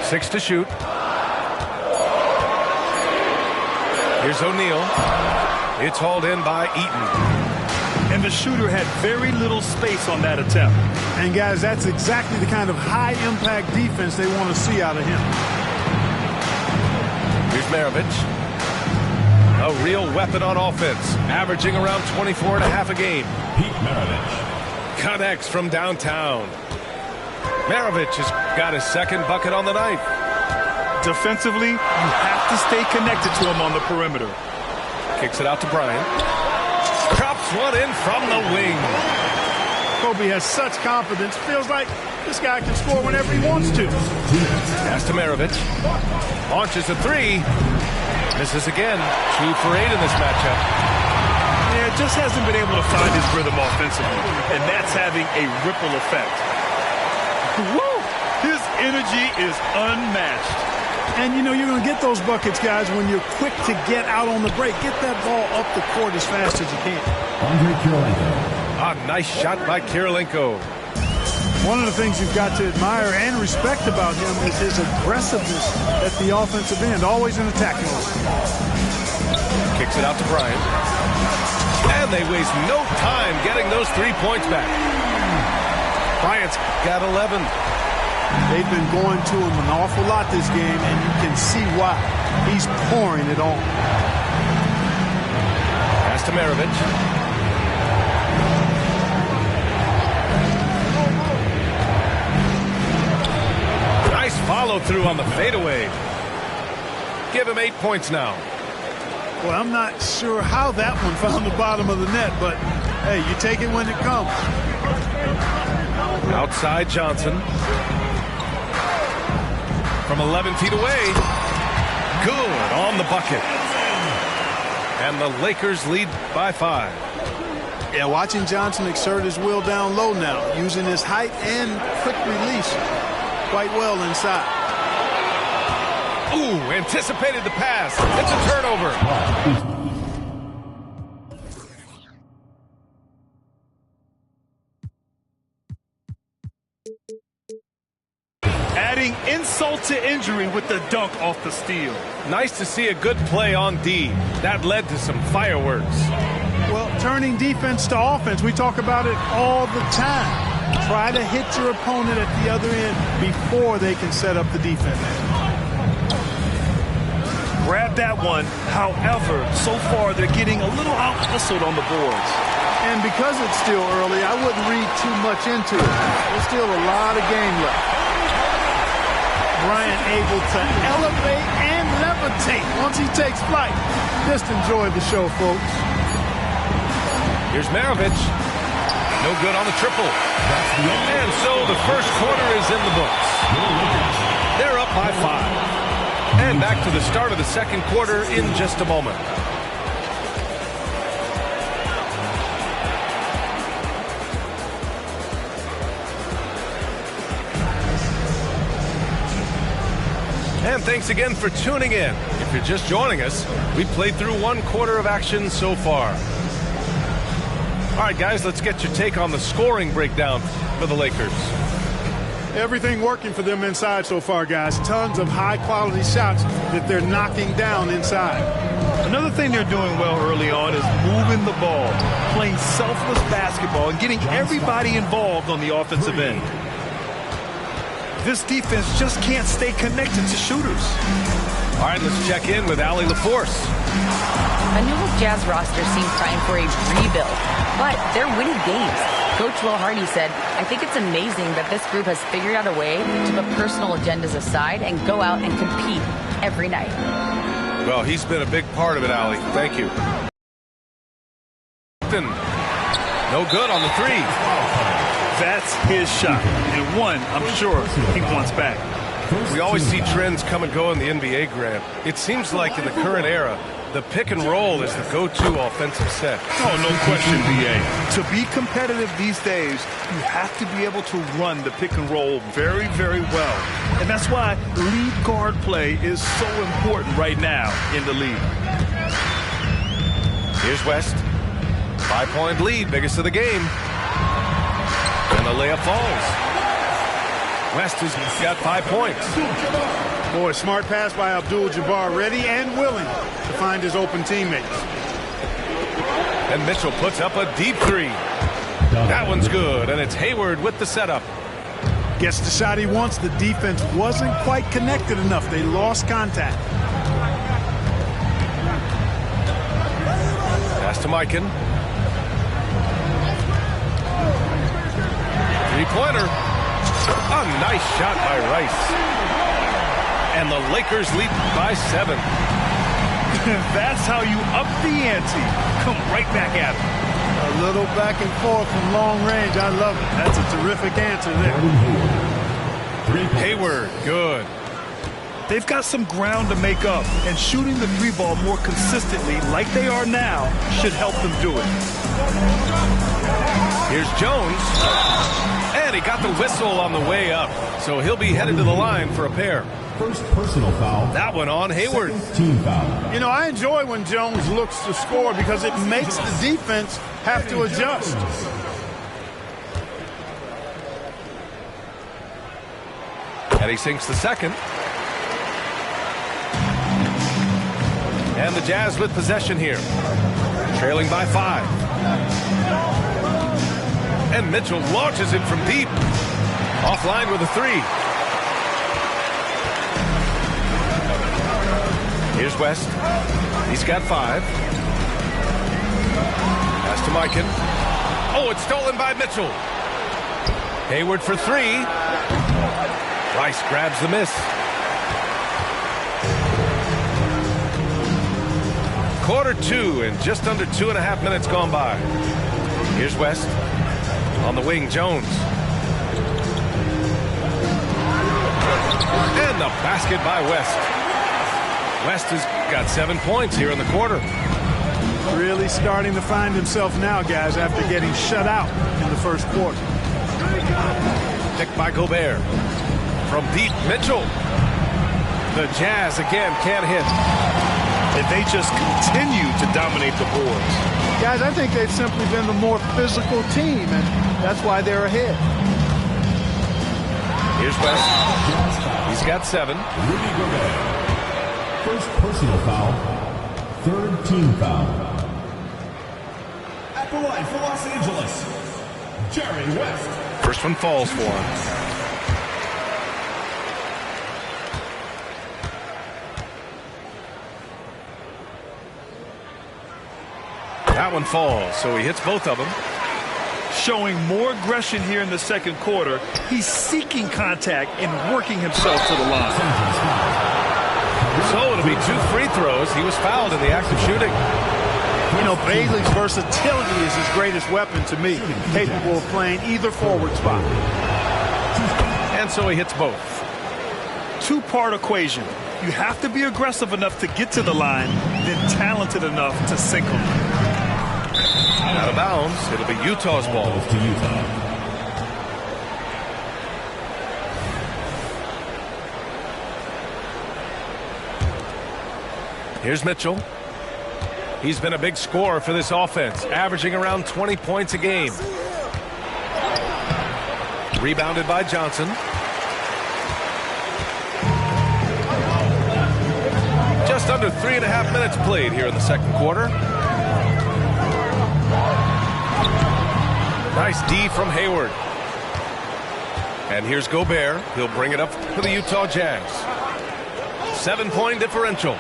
6 to shoot. Here's O'Neal. It's hauled in by Eaton. And the shooter had very little space on that attempt. And, guys, that's exactly the kind of high-impact defense they want to see out of him. Here's Maravich. A real weapon on offense, averaging around 24 and a half a game. Pete Maravich. Connects from downtown. Maravich has got his second bucket on the night. Defensively, you have to stay connected to him on the perimeter. Kicks it out to Bryant. Drops one in from the wing. Kobe has such confidence. Feels like this guy can score whenever he wants to. Pass to Maravich. Launches a three. Misses again. 2 for 8 in this matchup. Yeah, just hasn't been able to find his rhythm offensively, and that's having a ripple effect. Woo! His energy is unmatched. And, you know, you're going to get those buckets, guys, when you're quick to get out on the break. Get that ball up the court as fast as you can. Andre Kirilenko. A nice shot by Kirilenko. One of the things you've got to admire and respect about him is his aggressiveness at the offensive end, always in attack mode. Kicks it out to Bryant. And they waste no time getting those 3 points back. Bryant's got 11. They've been going to him an awful lot this game, and you can see why. He's pouring it on. Pass to Maravich. Nice follow through on the fadeaway. Give him 8 points now. Well, I'm not sure how that one found the bottom of the net, but, hey, you take it when it comes. Outside Johnson. From 11 feet away. Good on the bucket. And the Lakers lead by 5. Yeah, watching Johnson exert his will down low now, using his height and quick release quite well inside. Ooh, anticipated the pass. It's a turnover. Adding insult to injury with the dunk off the steal. Nice to see a good play on D. That led to some fireworks. Well, turning defense to offense, we talk about it all the time. Try to hit your opponent at the other end before they can set up the defense. Grab that one. However, so far they're getting a little out-hustled on the boards. And because it's still early, I wouldn't read too much into it. There's still a lot of game left. Bryant able to elevate and levitate once he takes flight. Just enjoy the show, folks. Here's Maravich. No good on the triple. And so the first quarter is in the books. They're up by 5. And back to the start of the second quarter in just a moment. And thanks again for tuning in. If you're just joining us, we played through 1 quarter of action so far. All right, guys, let's get your take on the scoring breakdown for the Lakers. Everything working for them inside so far, guys. Tons of high-quality shots that they're knocking down inside. Another thing they're doing well early on is moving the ball, playing selfless basketball, and getting everybody involved on the offensive end. This defense just can't stay connected to shooters. All right, let's check in with Allie LaForce. A new Jazz roster seems primed for a rebuild, but they're winning games. Coach Will Hardy said, "I think it's amazing that this group has figured out a way to put personal agendas aside and go out and compete every night." Well, he's been a big part of it, Allie. Thank you. No good on the 3. That's his shot, and one I'm sure he wants back. We always see trends come and go in the NBA, Grant. It seems like in the current era, the pick and roll is the go-to offensive set. Oh, no question, B.A. To be competitive these days, you have to be able to run the pick and roll very, very well. And that's why lead guard play is so important right now in the league. Here's West. 5-point lead, biggest of the game. And the layup falls. West has got 5 points. Boy, smart pass by Abdul-Jabbar, ready and willing to find his open teammates. And Mitchell puts up a deep 3. That one's good, and it's Hayward with the setup. Gets the shot he wants. The defense wasn't quite connected enough. They lost contact. Pass to Mikan. 3-pointer. A nice shot by Rice. And the Lakers lead by 7. That's how you up the ante. Come right back at him. A little back and forth from long range. I love it. That's a terrific answer there. Hayward, good. They've got some ground to make up, and shooting the 3-ball more consistently like they are now should help them do it. Here's Jones. And he got the whistle on the way up, so he'll be headed to the line for a pair. First personal foul. That one on Hayward. Team foul. You know, I enjoy when Jones looks to score because it makes the defense have to adjust. And he sinks the second. And the Jazz with possession here. Trailing by 5. And Mitchell launches it from deep. Offline with a 3. Here's West. He's got 5. Pass to Mikan. Oh, it's stolen by Mitchell. Hayward for 3. Rice grabs the miss. Quarter 2 and just under 2.5 minutes gone by. Here's West. On the wing, Jones. And the basket by West. West has got 7 points here in the quarter. Really starting to find himself now, guys, after getting shut out in the first quarter. Picked by Gobert. From deep, Mitchell. The Jazz again can't hit. And they just continue to dominate the boards. Guys, I think they've simply been the more physical team, and that's why they're ahead. Here's West. He's got 7. Rudy Gobert. First personal foul. Third team foul. At the line for Los Angeles, Jerry West. First one falls for him. That one falls, so he hits both of them. Showing more aggression here in the second quarter. He's seeking contact and working himself to the line. So it'll be 2 free throws. He was fouled in the act of shooting. You know, Bailey's versatility is his greatest weapon to me. Capable of playing either forward spot. And so he hits both. 2-part equation. You have to be aggressive enough to get to the line, then talented enough to sink them. Out of bounds. It'll be Utah's ball. To Utah. Here's Mitchell. He's been a big scorer for this offense, averaging around 20 points a game. Rebounded by Johnson. Just under 3.5 minutes played here in the second quarter. Nice D from Hayward. And here's Gobert. He'll bring it up for the Utah Jazz. 7-point differential.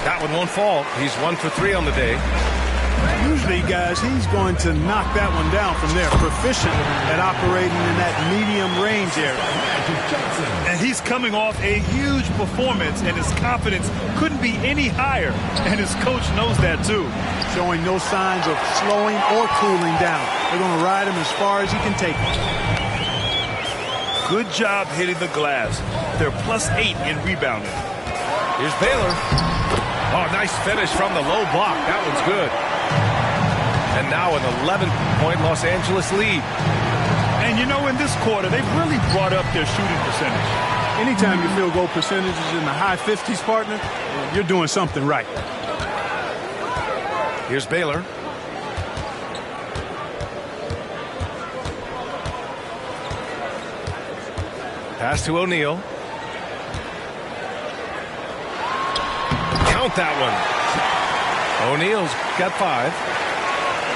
That one won't fall. He's 1 for 3 on the day. Usually, guys, he's going to knock that one down from there. Proficient at operating in that medium range area. And he's coming off a huge performance, and his confidence couldn't be any higher. And his coach knows that, too. Showing no signs of slowing or cooling down. They're going to ride him as far as he can take him. Good job hitting the glass. They're +8 in rebounding. Here's Baylor. Oh, nice finish from the low block. That one's good. And now an 11-point Los Angeles lead. And, you know, in this quarter, they've really brought up their shooting percentage. Anytime your field goal percentage is in the high 50s, partner, you're doing something right. Here's Baylor. Pass to O'Neal. Count that one. O'Neal's got 5.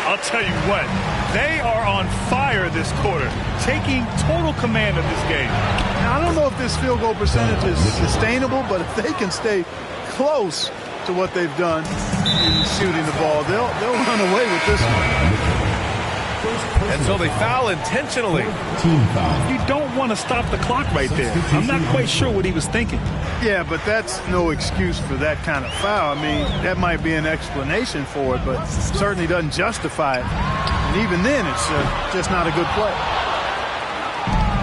I'll tell you what, they are on fire this quarter, taking total command of this game. Now, I don't know if this field goal percentage is sustainable, but if they can stay close to what they've done in shooting the ball, they'll run away with this one. And so they foul intentionally. You don't want to stop the clock right there. I'm not quite sure what he was thinking. Yeah, but that's no excuse for that kind of foul. I mean, that might be an explanation for it, but certainly doesn't justify it. And even then, it's just not a good play.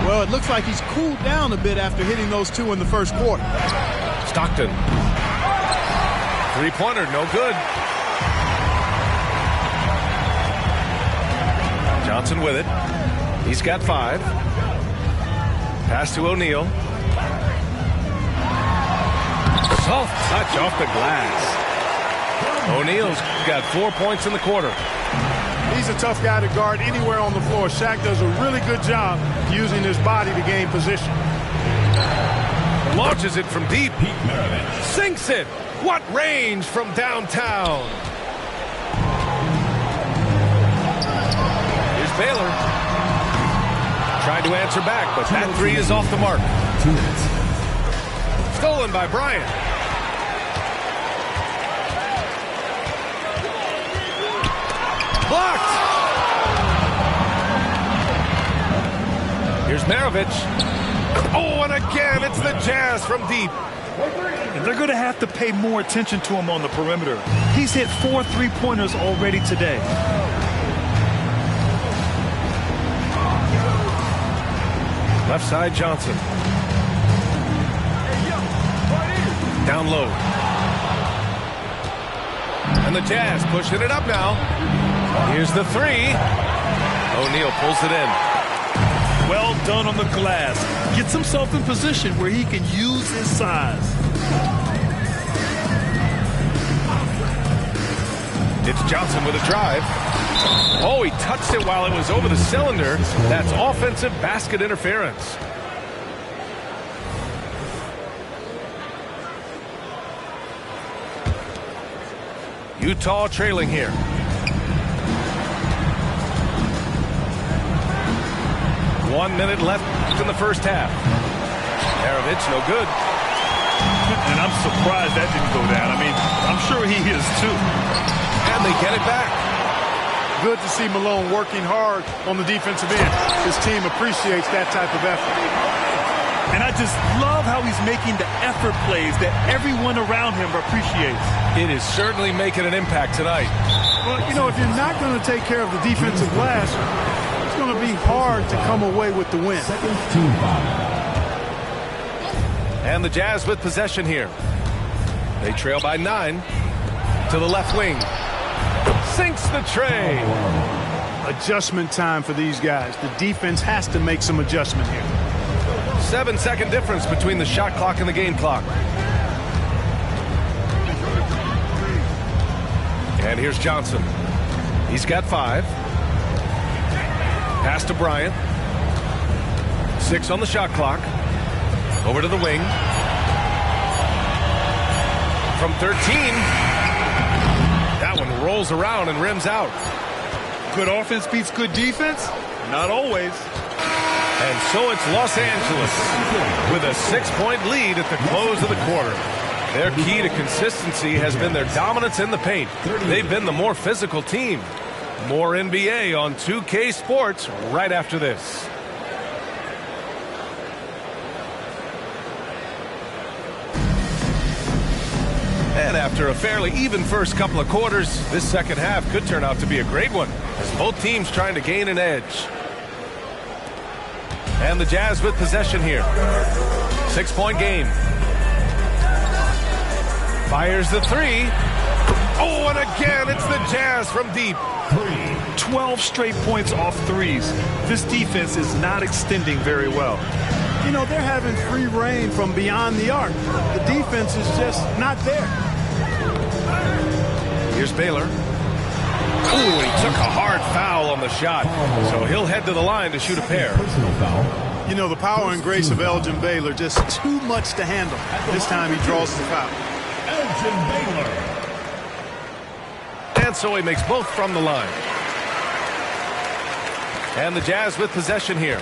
Well, it looks like he's cooled down a bit after hitting those 2 in the first quarter. Stockton. Three-pointer, no good. Johnson with it. He's got 5. Pass to O'Neal. Soft touch off the glass. O'Neal's got 4 points in the quarter. He's a tough guy to guard anywhere on the floor. Shaq does a really good job using his body to gain position. Launches it from deep. Sinks it. What range from downtown. Baylor tried to answer back, but that 3 is off the mark. 2 minutes. Stolen by Bryant. Blocked. Here's Maravich. Oh, and again, it's the Jazz from deep. And they're going to have to pay more attention to him on the perimeter. He's hit 4 3-pointers already today. Left side, Johnson. Down low. And the Jazz pushing it up now. Here's the 3. O'Neal pulls it in. Well done on the glass. Gets himself in position where he can use his size. It's Johnson with a drive. Oh, he touched it while it was over the cylinder. That's offensive basket interference. Utah trailing here. One minute left in the first half. Maravich, no good. And I'm surprised that didn't go down. I mean, I'm sure he is too. And they get it back. Good to see Malone working hard on the defensive end. His team appreciates that type of effort. And I just love how he's making the effort plays that everyone around him appreciates. It is certainly making an impact tonight. Well, you know, if you're not going to take care of the defensive glass, it's going to be hard to come away with the win. Team foul. And the Jazz with possession here. They trail by 9 to the left wing. Sinks the tray. Adjustment time for these guys. The defense has to make some adjustment here. 7-second difference between the shot clock and the game clock. And here's Johnson. He's got 5. Pass to Bryant. 6 on the shot clock. Over to the wing. From 13. That one rolls around and rims out. Good offense beats good defense? Not always. And so it's Los Angeles with a 6-point lead at the close of the quarter. Their key to consistency has been their dominance in the paint. They've been the more physical team. More NBA on 2K Sports right after this. And after a fairly even first couple of quarters, this second half could turn out to be a great one, as both teams trying to gain an edge. And the Jazz with possession here. 6-point game. Fires the 3. Oh, and again, it's the Jazz from deep. 12 straight points off threes. This defense is not extending very well. You know, they're having free reign from beyond the arc. The defense is just not there. Here's Baylor. Ooh, he took a hard foul on the shot. So he'll head to the line to shoot a pair. You know, the power and grace of Elgin Baylor, just too much to handle. This time he draws the foul. Elgin Baylor. And so he makes both from the line. And the Jazz with possession here.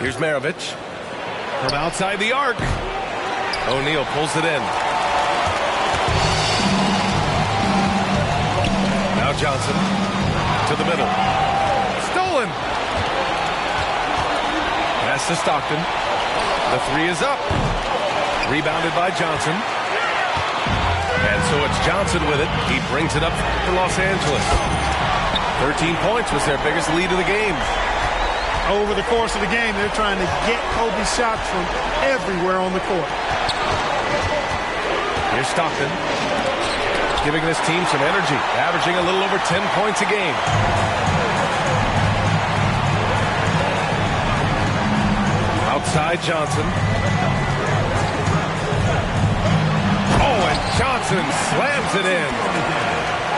Here's Maravich. From outside the arc. O'Neal pulls it in. Now Johnson to the middle. Stolen. Pass to Stockton. The 3 is up. Rebounded by Johnson. And so it's Johnson with it. He brings it up for Los Angeles. 13 points was their biggest lead of the game. Over the course of the game, they're trying to get Kobe shots from everywhere on the court. Here's Stockton, giving this team some energy, averaging a little over 10 points a game. Outside Johnson. Oh, and Johnson slams it in.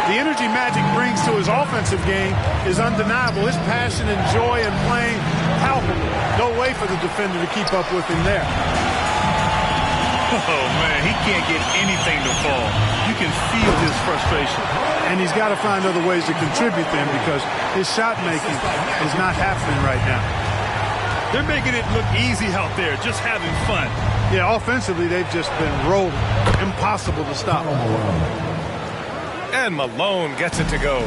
The energy Magic brings to his offensive game is undeniable. His passion and joy in playing, palpable. No way for the defender to keep up with him there. Oh, man, he can't get anything to fall. You can feel his frustration. And he's got to find other ways to contribute them because his shot making is not happening right now. They're making it look easy out there, just having fun. Yeah, offensively, they've just been rolling. Impossible to stop. And Malone gets it to go.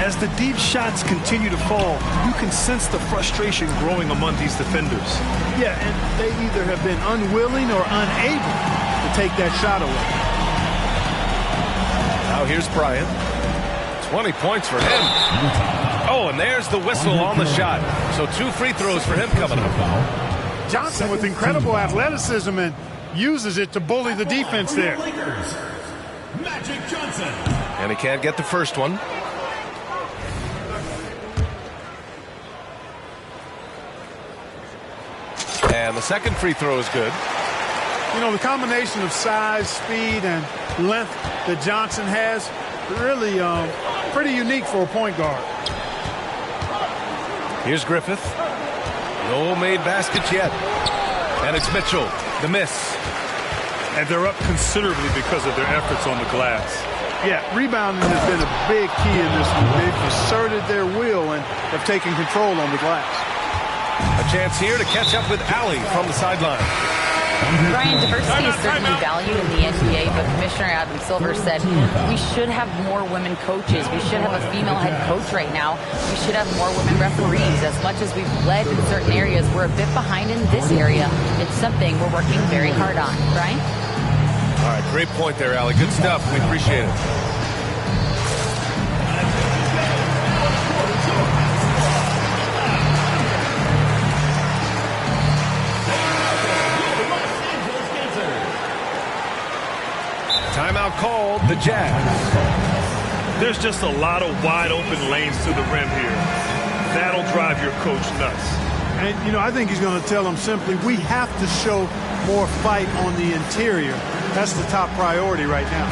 As the deep shots continue to fall, you can sense the frustration growing among these defenders. Yeah, and they either have been unwilling or unable to take that shot away. Now here's Bryant. 20 points for him. Oh, and there's the whistle on the shot. So 2 free throws for him coming up. Johnson with incredible athleticism and uses it to bully the defense there. Magic Johnson. And he can't get the first one. And the second free throw is good. You know, the combination of size, speed, and length that Johnson has, really pretty unique for a point guard. Here's Griffith. No made baskets yet. And it's Mitchell, the miss. And they're up considerably because of their efforts on the glass. Yeah, rebounding has been a big key in this one. They've asserted their will and have taken control on the glass. A chance here to catch up with Allie from the sideline. Brian, diversity is certainly valued in the NBA, but Commissioner Adam Silver said we should have more women coaches. We should have a female head coach right now. We should have more women referees. As much as we've led in certain areas, we're a bit behind in this area. It's something we're working very hard on. Brian? All right, great point there, Allie. Good stuff. We appreciate it. Timeout called, the Jazz. There's just a lot of wide open lanes to the rim here. That'll drive your coach nuts. And, you know, I think he's going to tell them simply, we have to show more fight on the interior That's the top priority right now.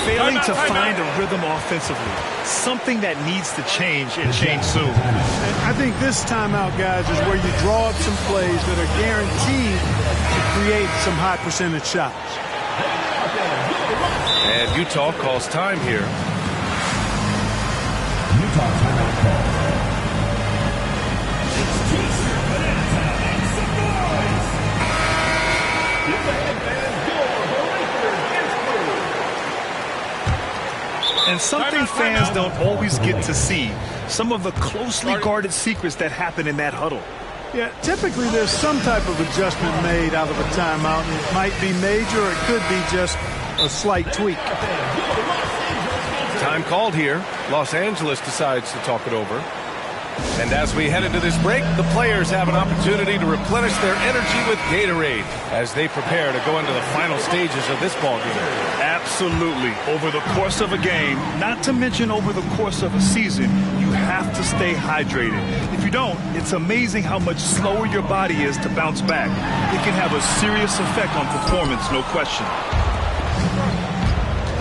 Failing to find a rhythm offensively. Something that needs to change and change soon. And I think this timeout, guys, is where you draw up some plays that are guaranteed to create some high percentage shots. And Utah calls time here. Utah timeout call. And something fans don't always get to see, some of the closely guarded secrets that happen in that huddle. Yeah, typically there's some type of adjustment made out of a timeout. It might be major, or it could be just a slight tweak. Time called here. Los Angeles decides to talk it over. And as we head into this break, the players have an opportunity to replenish their energy with Gatorade as they prepare to go into the final stages of this ballgame. Absolutely. Over the course of a game, not to mention over the course of a season, you have to stay hydrated. If you don't, it's amazing how much slower your body is to bounce back. It can have a serious effect on performance, no question.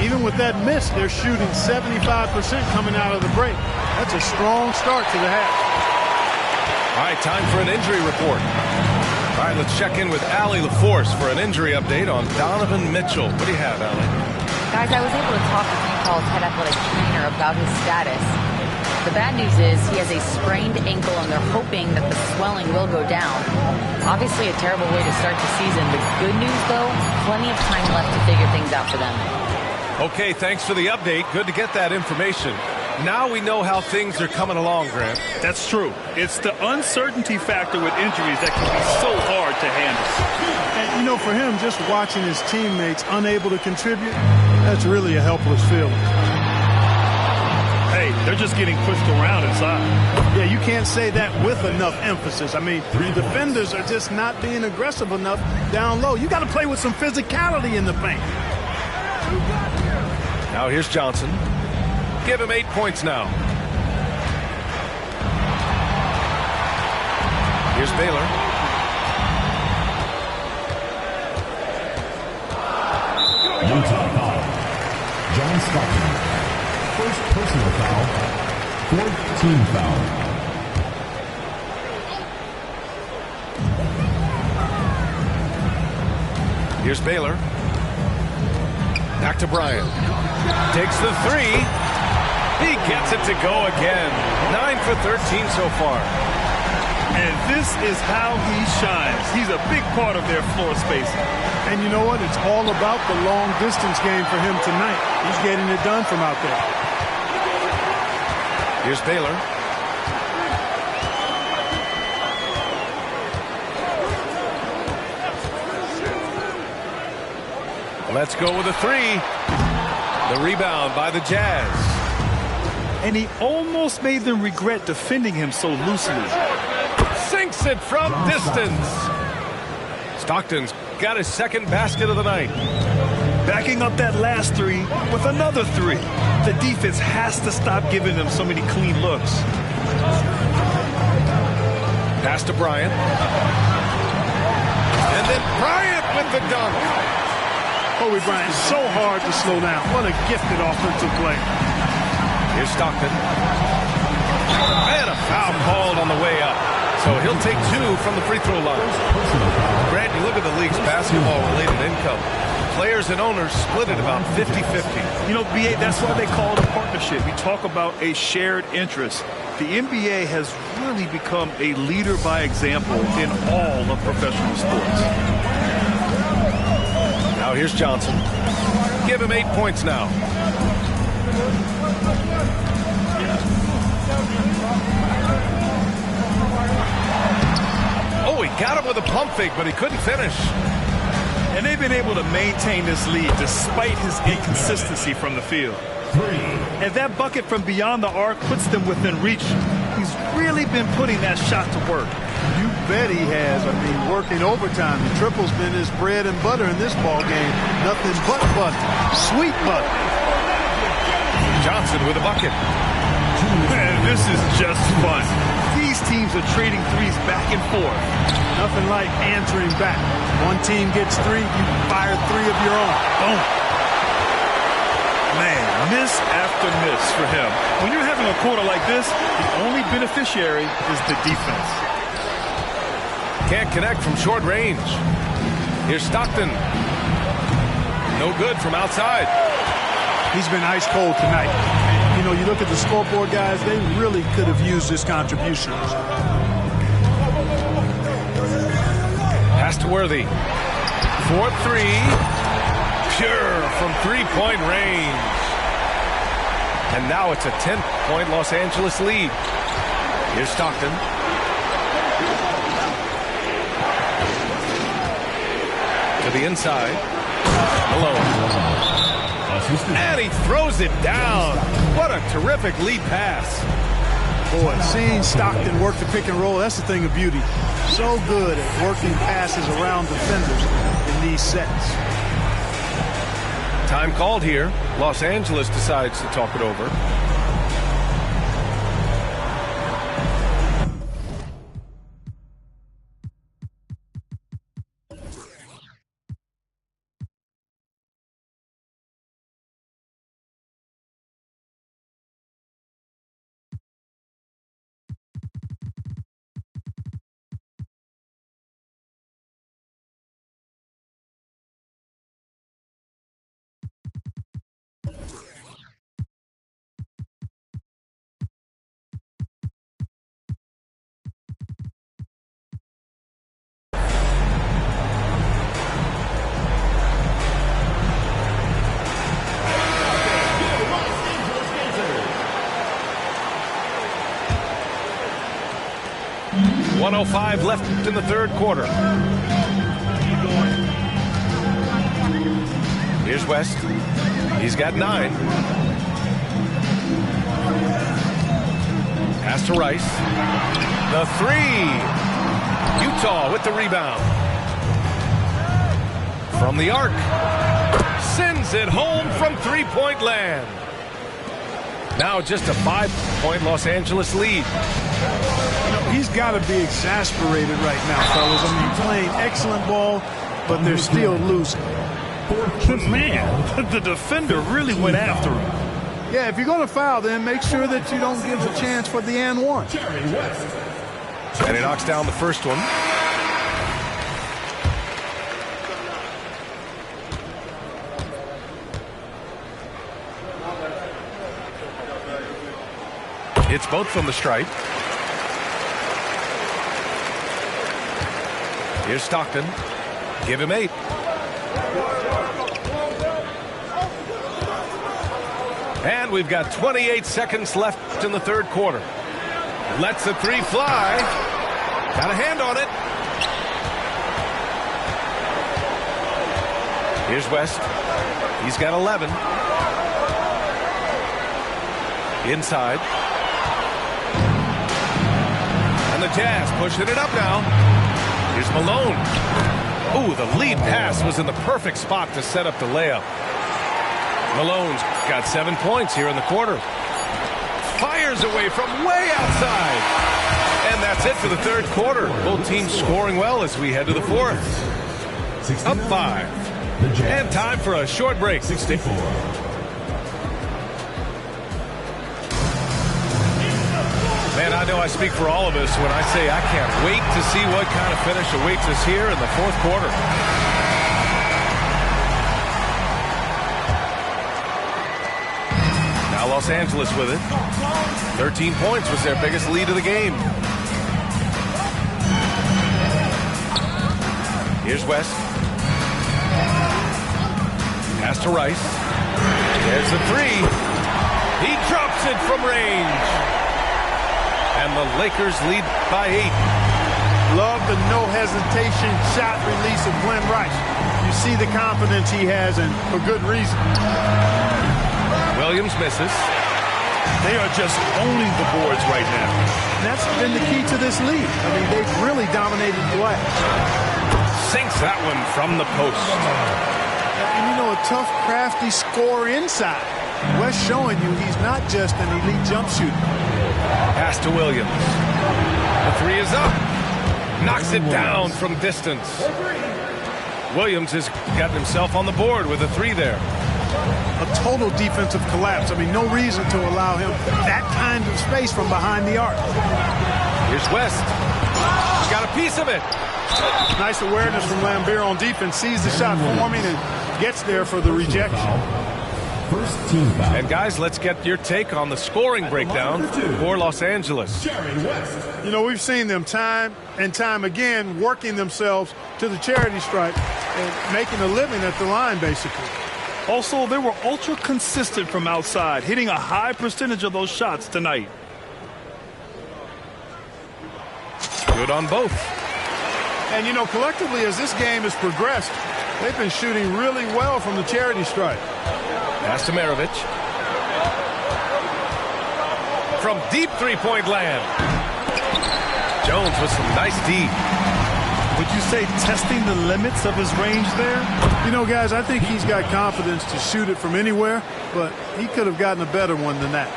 Even with that miss, they're shooting 75% coming out of the break. That's a strong start to the half. All right, time for an injury report. All right, let's check in with Allie LaForce for an injury update on Donovan Mitchell. What do you have, Allie? Guys, I was able to talk with Utah's head athletic trainer about his status. The bad news is he has a sprained ankle, and they're hoping that the swelling will go down. Obviously a terrible way to start the season. The good news, though, plenty of time left to figure things out for them. Okay, thanks for the update. Good to get that information. Now we know how things are coming along, Grant. That's true. It's the uncertainty factor with injuries that can be so hard to handle. And, you know, for him, just watching his teammates unable to contribute, that's really a helpless feeling. Hey, they're just getting pushed around inside. Yeah, you can't say that with enough emphasis. I mean, defenders are just not being aggressive enough down low. You got to play with some physicality in the paint. Now here's Johnson. Give him 8 points now. Here's Baylor. Utah foul. John Stockton. First personal foul. Fourth team foul. Here's Baylor. Back to Bryant. Takes the three. He gets it to go again. 9 for 13 so far. And this is how he shines. He's a big part of their floor spacing. And you know what? It's all about the long distance game for him tonight. He's getting it done from out there. Here's Baylor. Let's go with a three. The rebound by the Jazz. And he almost made them regret defending him so loosely. Sinks it from distance. Stockton's got his second basket of the night. Backing up that last three with another three. The defense has to stop giving them so many clean looks. Pass to Bryant. And then Bryant with the dunk. Kobe Bryant, so hard to slow down. What a gifted offensive play. Here's Stockton. And a foul called on the way up. So he'll take 2 from the free throw line. Grant, you look at the league's basketball-related income. Players and owners split it about 50-50. You know, BA, that's why they call it a partnership. We talk about a shared interest. The NBA has really become a leader by example in all of professional sports. Now here's Johnson. Give him 8 points now. Oh, he got him with a pump fake, but he couldn't finish. And they've been able to maintain this lead despite his inconsistency from the field. And that bucket from beyond the arc puts them within reach. He's really been putting that shot to work. You bet he has. I mean, working overtime. The triple's been his bread and butter in this ball game. Nothing but butter. Sweet butter. Johnson with a bucket. Man, this is just fun. These teams are trading threes back and forth. Nothing like answering back. One team gets 3, you fire 3 of your own. Boom. Man, miss after miss for him. When you're having a quarter like this, the only beneficiary is the defense. Can't connect from short range. Here's Stockton. No good from outside. He's been ice cold tonight. You know, you look at the scoreboard, guys, they really could have used his contributions. Pass to Worthy. 4-3. Pure from three-point range. And now it's a 10-point Los Angeles lead. Here's Stockton. To the inside. Malone. And he throws it down. What a terrific lead pass. Boy, seeing Stockton work the pick and roll, that's the thing of beauty. So good at working passes around defenders in these sets. Time called here. Los Angeles decides to talk it over. .105 left in the third quarter. Here's West. He's got 9. Pass to Rice. The 3. Utah with the rebound. From the arc. Sends it home from three-point land. Now just a 5-point Los Angeles lead. He's got to be exasperated right now, fellas. I mean, playing excellent ball, but they're still losing. Man, the defender really went after him. Yeah, if you're going to foul, then make sure that you don't give a chance for the and one. And he knocks down the first one. It's both from the stripe. Here's Stockton. Give him 8. And we've got 28 seconds left in the third quarter. Lets the 3 fly. Got a hand on it. Here's West. He's got 11. Inside. And the Jazz pushing it up now. Here's Malone. Ooh, the lead pass was in the perfect spot to set up the layup. Malone's got 7 points here in the quarter. Fires away from way outside. And that's it for the third quarter. Both teams scoring well as we head to the fourth. Up 5. And time for a short break. 64. Man, I know I speak for all of us when I say I can't wait to see what kind of finish awaits us here in the fourth quarter. Now Los Angeles with it. 13 points was their biggest lead of the game. Here's West. Pass to Rice. There's the 3. He drops it from range. And the Lakers lead by 8. Love the no-hesitation shot release of Glenn Rice. You see the confidence he has, and for good reason. Williams misses. They are just owning the boards right now. And that's been the key to this league. I mean, they've really dominated the glass. Sinks that one from the post. And you know, a tough, crafty scorer inside. West showing you he's not just an elite jump shooter. Pass to Williams. The three is up. Knocks it down from distance. Williams has gotten himself on the board with a three there. A total defensive collapse. I mean, no reason to allow him that kind of space from behind the arc. Here's West. He's got a piece of it. Nice awareness from Lambeer on defense. Sees the shot forming and gets there for the rejection. First team foul. And guys, let's get your take on the scoring breakdown for Los Angeles. You know, we've seen them time and time again working themselves to the charity stripe and making a living at the line, basically. Also, they were ultra consistent from outside, hitting a high percentage of those shots tonight. Good on both. And, you know, collectively, as this game has progressed, they've been shooting really well from the charity stripe. Pass to Maravich. From deep three-point land. Jones with some nice D. Would you say testing the limits of his range there? You know, guys, I think he's got confidence to shoot it from anywhere, but he could have gotten a better one than that.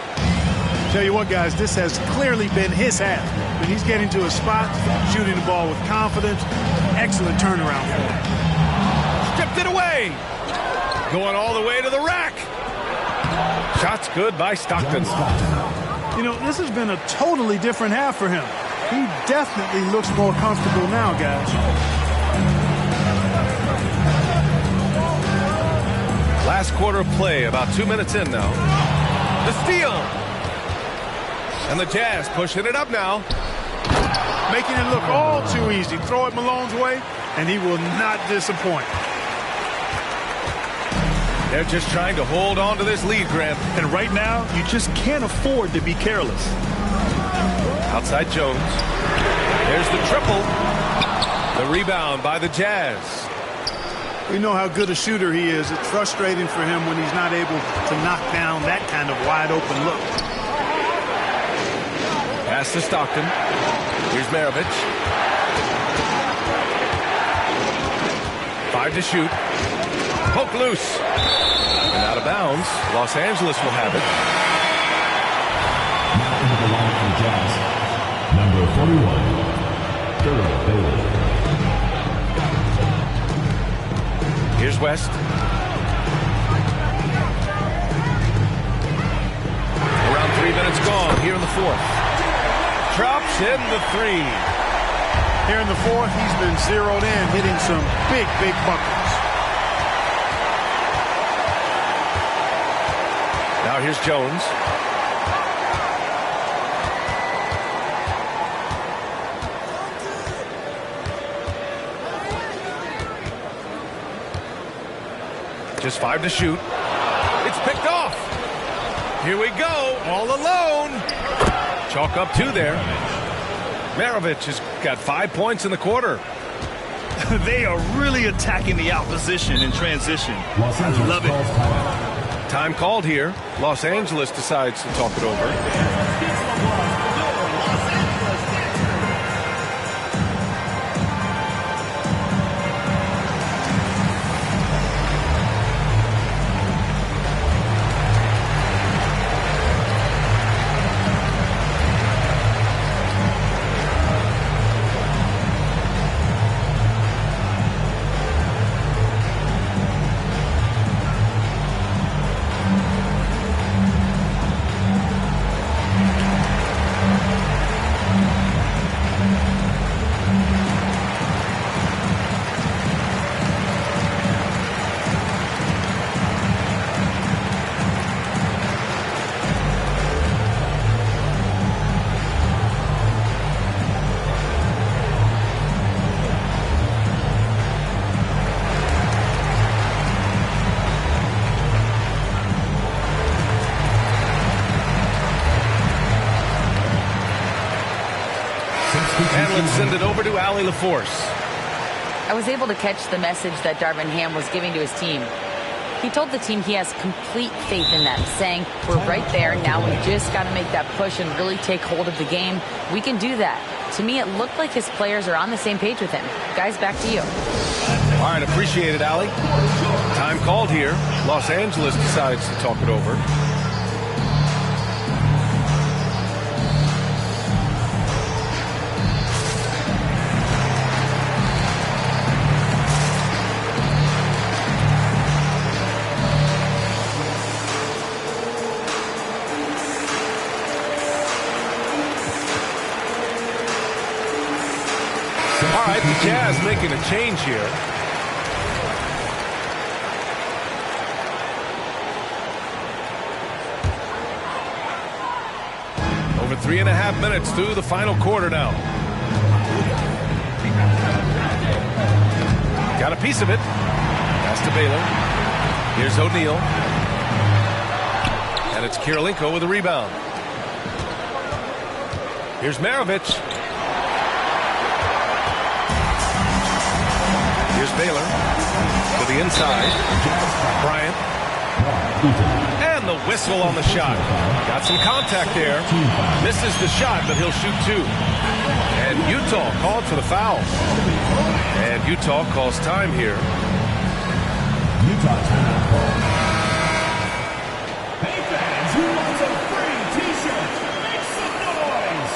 Tell you what, guys, this has clearly been his half. When he's getting to a spot, shooting the ball with confidence, excellent turnaround for him. Stripped it away. Going all the way to the rack. Shots good by Stockton. You know, this has been a totally different half for him. He definitely looks more comfortable now, guys. Last quarter of play, about 2 minutes in now. The steal. And the Jazz pushing it up now. Making it look all too easy. Throw it Malone's way, and he will not disappoint. They're just trying to hold on to this lead, Grant. And right now, you just can't afford to be careless. Outside Jones. There's the triple. The rebound by the Jazz. We know how good a shooter he is. It's frustrating for him when he's not able to knock down that kind of wide open look. Pass to Stockton. Here's Maravich. 5 to shoot. Poke loose. And out of bounds. Los Angeles will have it. Now into the line for Jazz. Number 41. Bailey. Here's West. Around 3 minutes gone here in the fourth. Drops in the three. Here in the fourth, he's been zeroed in, hitting some big, big buckets. Now here's Jones. Just 5 to shoot. It's picked off. Here we go, all alone. Chalk up 2 there. Maravich has got 5 points in the quarter. They are really attacking the opposition in transition. I love it. Time called here. Los Angeles decides to talk it over. And let's send it over to Allie LaForce. I was able to catch the message that Darvin Ham was giving to his team. He told the team he has complete faith in them, saying, we're right there, now we just got to make that push and really take hold of the game. We can do that. To me, it looked like his players are on the same page with him. Guys, back to you. All right, appreciate it, Allie. Time called here. Los Angeles decides to talk it over. Jazz making a change here. Over 3.5 minutes through the final quarter now. Got a piece of it. Pass to Baylor. Here's O'Neal. And it's Kirilenko with a rebound. Here's Maravich. Here's Baylor to the inside. Bryant. And the whistle on the shot. Got some contact there. Misses the shot, but he'll shoot two. And Utah called for the foul. And Utah calls time here. Utah timeout call. Hey fans, who wants a free t-shirt? Make some noise!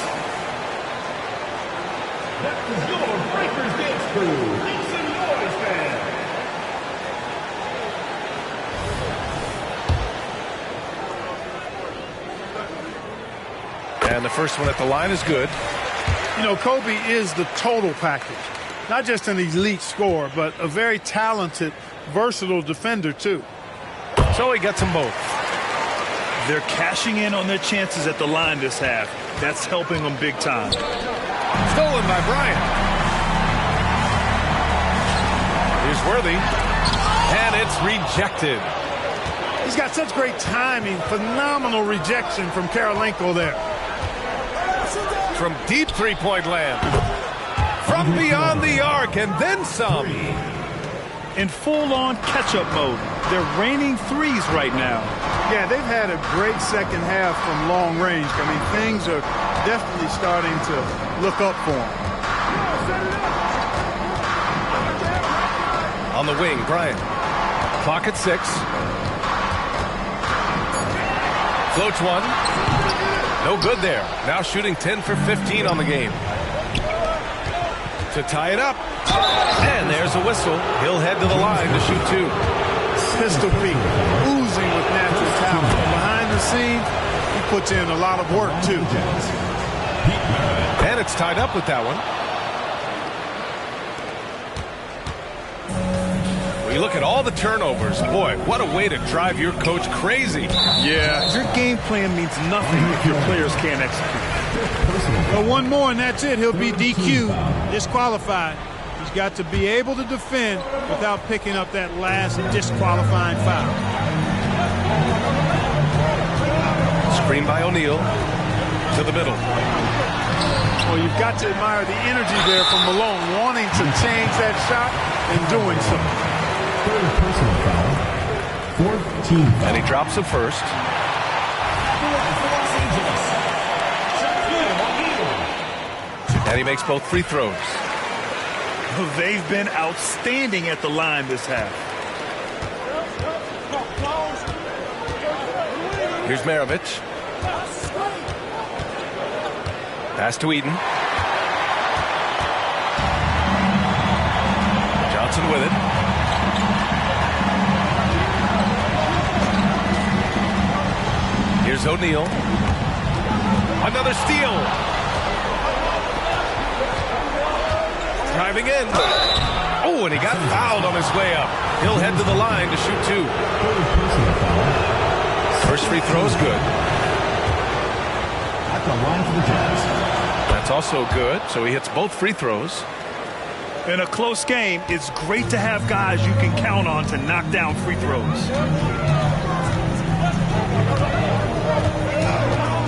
That was your Breakers Dance Crew. Make some noise, fans! And the first one at the line is good. You know, Kobe is the total package. Not just an elite scorer, but a very talented, versatile defender, too. So he gets them both. They're cashing in on their chances at the line this half. That's helping them big time. Stolen by Bryant. Here's Worthy. And it's rejected. He's got such great timing. Phenomenal rejection from Kirilenko there. From deep three-point land. From beyond the arc, and then some. In full-on catch-up mode. They're raining threes right now. Yeah, they've had a great second half from long range. I mean, things are definitely starting to look up for them. On the wing, Bryant. Clock at 6. Floats one. No good there. Now shooting 10 for 15 on the game. To tie it up. And there's a whistle. He'll head to the line to shoot two. Pistol peak, oozing with natural talent. Behind the scenes, he puts in a lot of work, too. And it's tied up with that one. When you look at all the turnovers, boy, what a way to drive your coach crazy. Yeah, your game plan means nothing if your players can't execute. Well, one more and that's it. He'll be DQ'd, disqualified. He's got to be able to defend without picking up that last disqualifying foul. Screen by O'Neal to the middle. Well, you've got to admire the energy there from Malone, wanting to change that shot and doing so. Personal foul. 14 foul. And he drops it first. And he makes both free throws. They've been outstanding at the line this half. Here's Maravich. Pass to Eden. Johnson with it. Here's O'Neal. Another steal. Driving in. Oh, and he got fouled on his way up. He'll head to the line to shoot two. First free throw is good. At the line for the Jazz. That's also good, so he hits both free throws. In a close game, it's great to have guys you can count on to knock down free throws.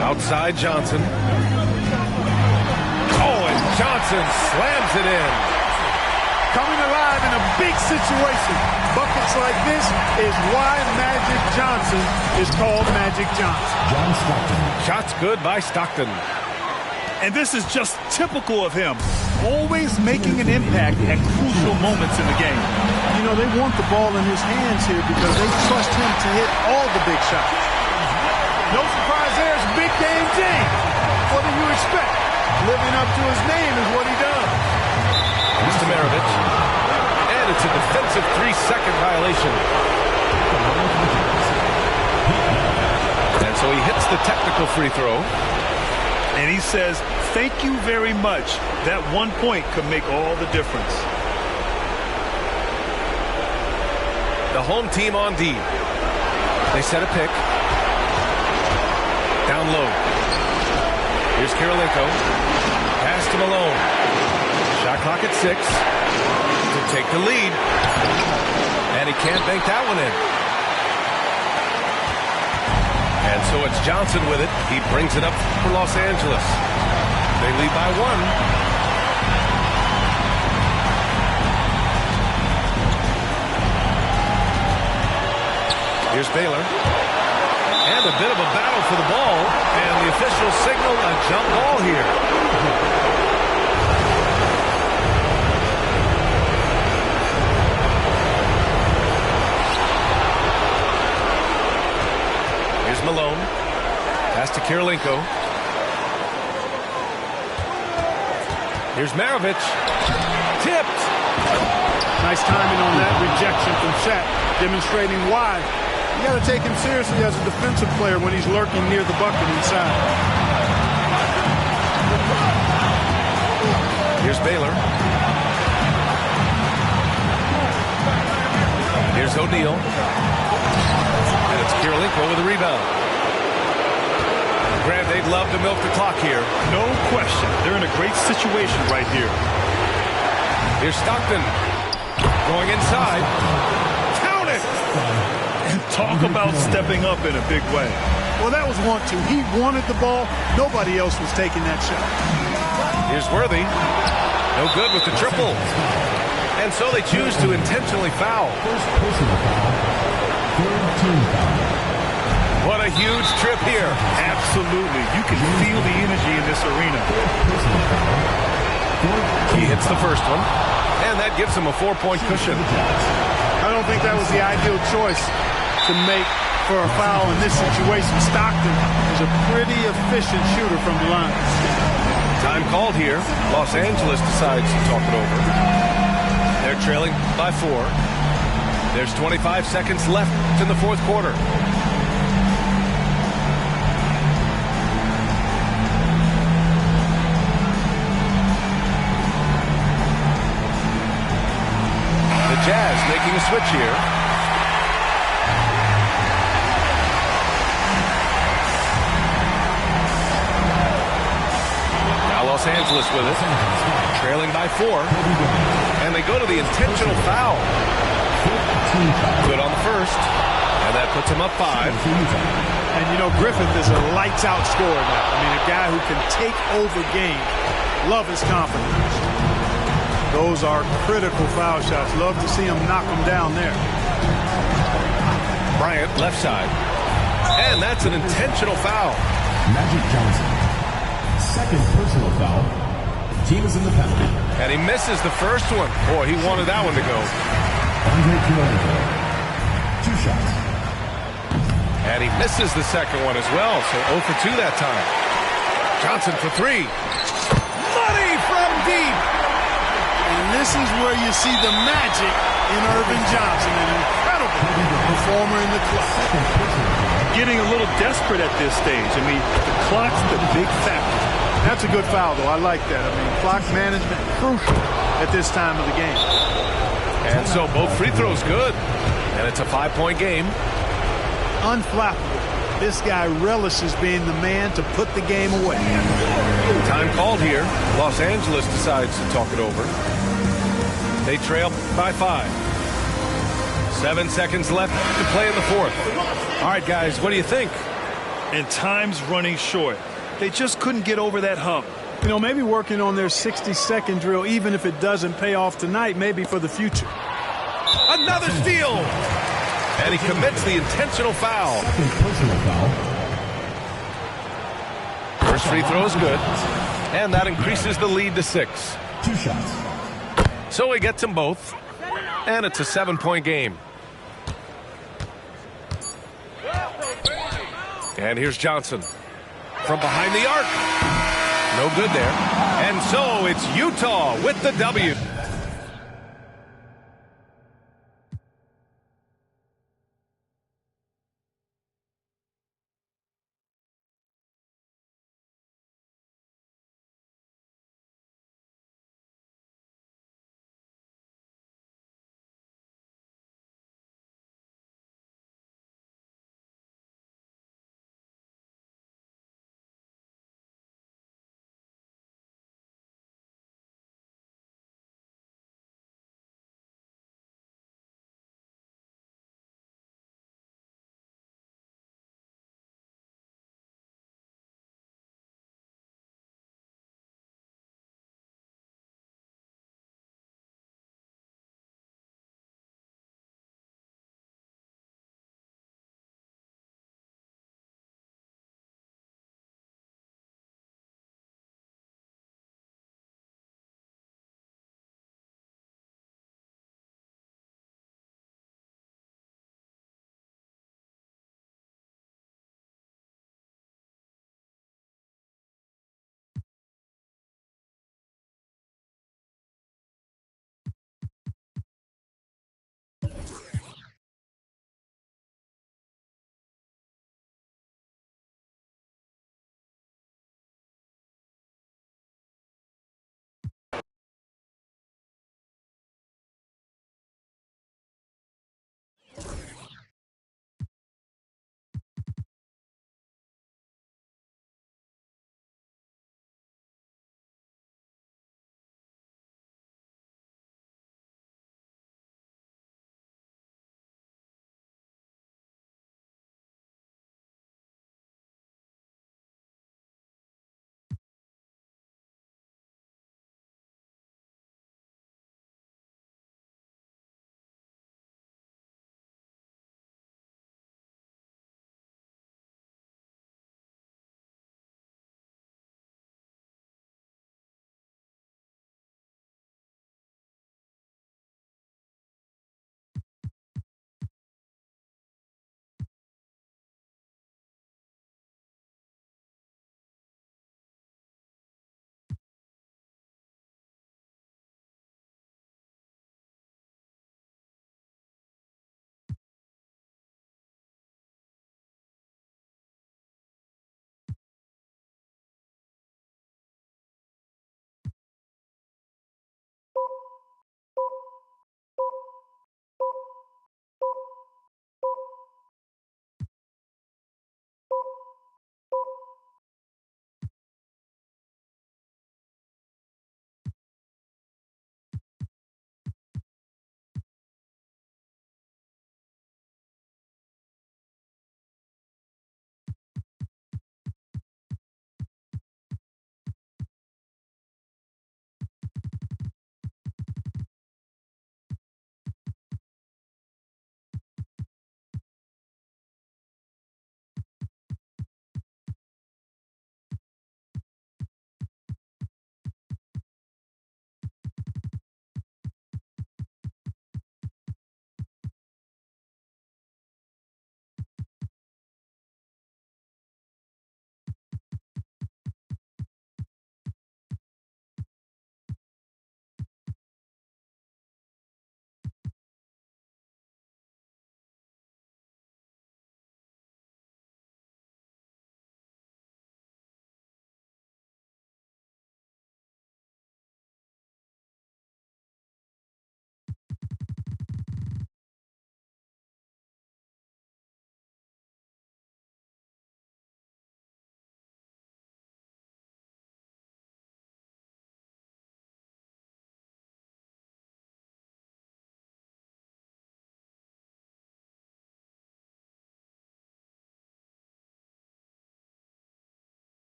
Outside Johnson. Oh, and Johnson slams it in. Coming alive in a big situation. Buckets like this is why Magic Johnson is called Magic Johnson. John Stockton. Shots good by Stockton. And this is just typical of him. Always making an impact at crucial moments in the game. You know, they want the ball in his hands here because they trust him to hit all the big shots. No surprise there, it's Big Game James. What do you expect? Living up to his name is what he does. Here's to Maravich. And it's a defensive 3-second violation. And so he hits the technical free throw. And he says, thank you very much. That 1 point could make all the difference. The home team on D. They set a pick. Down low. Here's Kirilenko. Pass to Malone. Shot clock at 6. To take the lead. And he can't bank that one in. And so it's Johnson with it. He brings it up for Los Angeles. They lead by 1. Here's Baylor. And a bit of a battle for the ball. And the officials signal a jump ball here. Here's Malone. Pass to Kirilenko. Here's Maravich. Tipped. Nice timing on that rejection from Shaq, demonstrating why. You got to take him seriously as a defensive player when he's lurking near the bucket inside. Here's Baylor. Here's O'Neal. And it's Kirilenko with a rebound. Grant, they'd love to milk the clock here. No question. They're in a great situation right here. Here's Stockton. Going inside. Count it! And talk about stepping up in a big way. Well, that was want to. He wanted the ball. Nobody else was taking that shot. Here's Worthy. No good with the triple. And so they choose to intentionally foul. First personal foul. Third team foul. What a huge trip here. Absolutely. You can feel the energy in this arena. He hits the first one. And that gives him a 4-point cushion. I don't think that was the ideal choice to make for a foul in this situation. Stockton is a pretty efficient shooter from the line. Time called here. Los Angeles decides to talk it over. They're trailing by 4. There's 25 seconds left in the fourth quarter. The Jazz making a switch here. Los Angeles with it, trailing by 4, and they go to the intentional foul. Good on the first, and that puts him up 5. And you know, Griffith is a lights-out scorer now. I mean, a guy who can take over games. Love his confidence. Those are critical foul shots. Love to see him knock them down there. Bryant, left side, and that's an intentional foul. Magic Johnson. Second personal foul. Team is in the penalty. And he misses the first one. Boy, he wanted that one to go. Andre Kirilenko. 2 shots. And he misses the second one as well, so 0 for 2 that time. Johnson for 3. Money from deep. And this is where you see the magic in Irvin Johnson, an incredible performer in the club. Getting a little desperate at this stage. I mean, the clock's the big factor. That's a good foul, though. I like that. I mean, clock management crucial at this time of the game. And so both free throws good. And it's a 5-point game. Unflappable. This guy relishes being the man to put the game away. Time called here. Los Angeles decides to talk it over. They trail by 5. 7 seconds left to play in the fourth. All right, guys, what do you think? And time's running short. They just couldn't get over that hump. You know, maybe working on their 60-second drill, even if it doesn't pay off tonight, maybe for the future. Another steal! And he commits the intentional foul. Second personal foul. First free throw is good. And that increases the lead to 6. 2 shots. So he gets them both. And it's a 7-point game. And here's Johnson. From behind the arc. No good there. And so it's Utah with the W.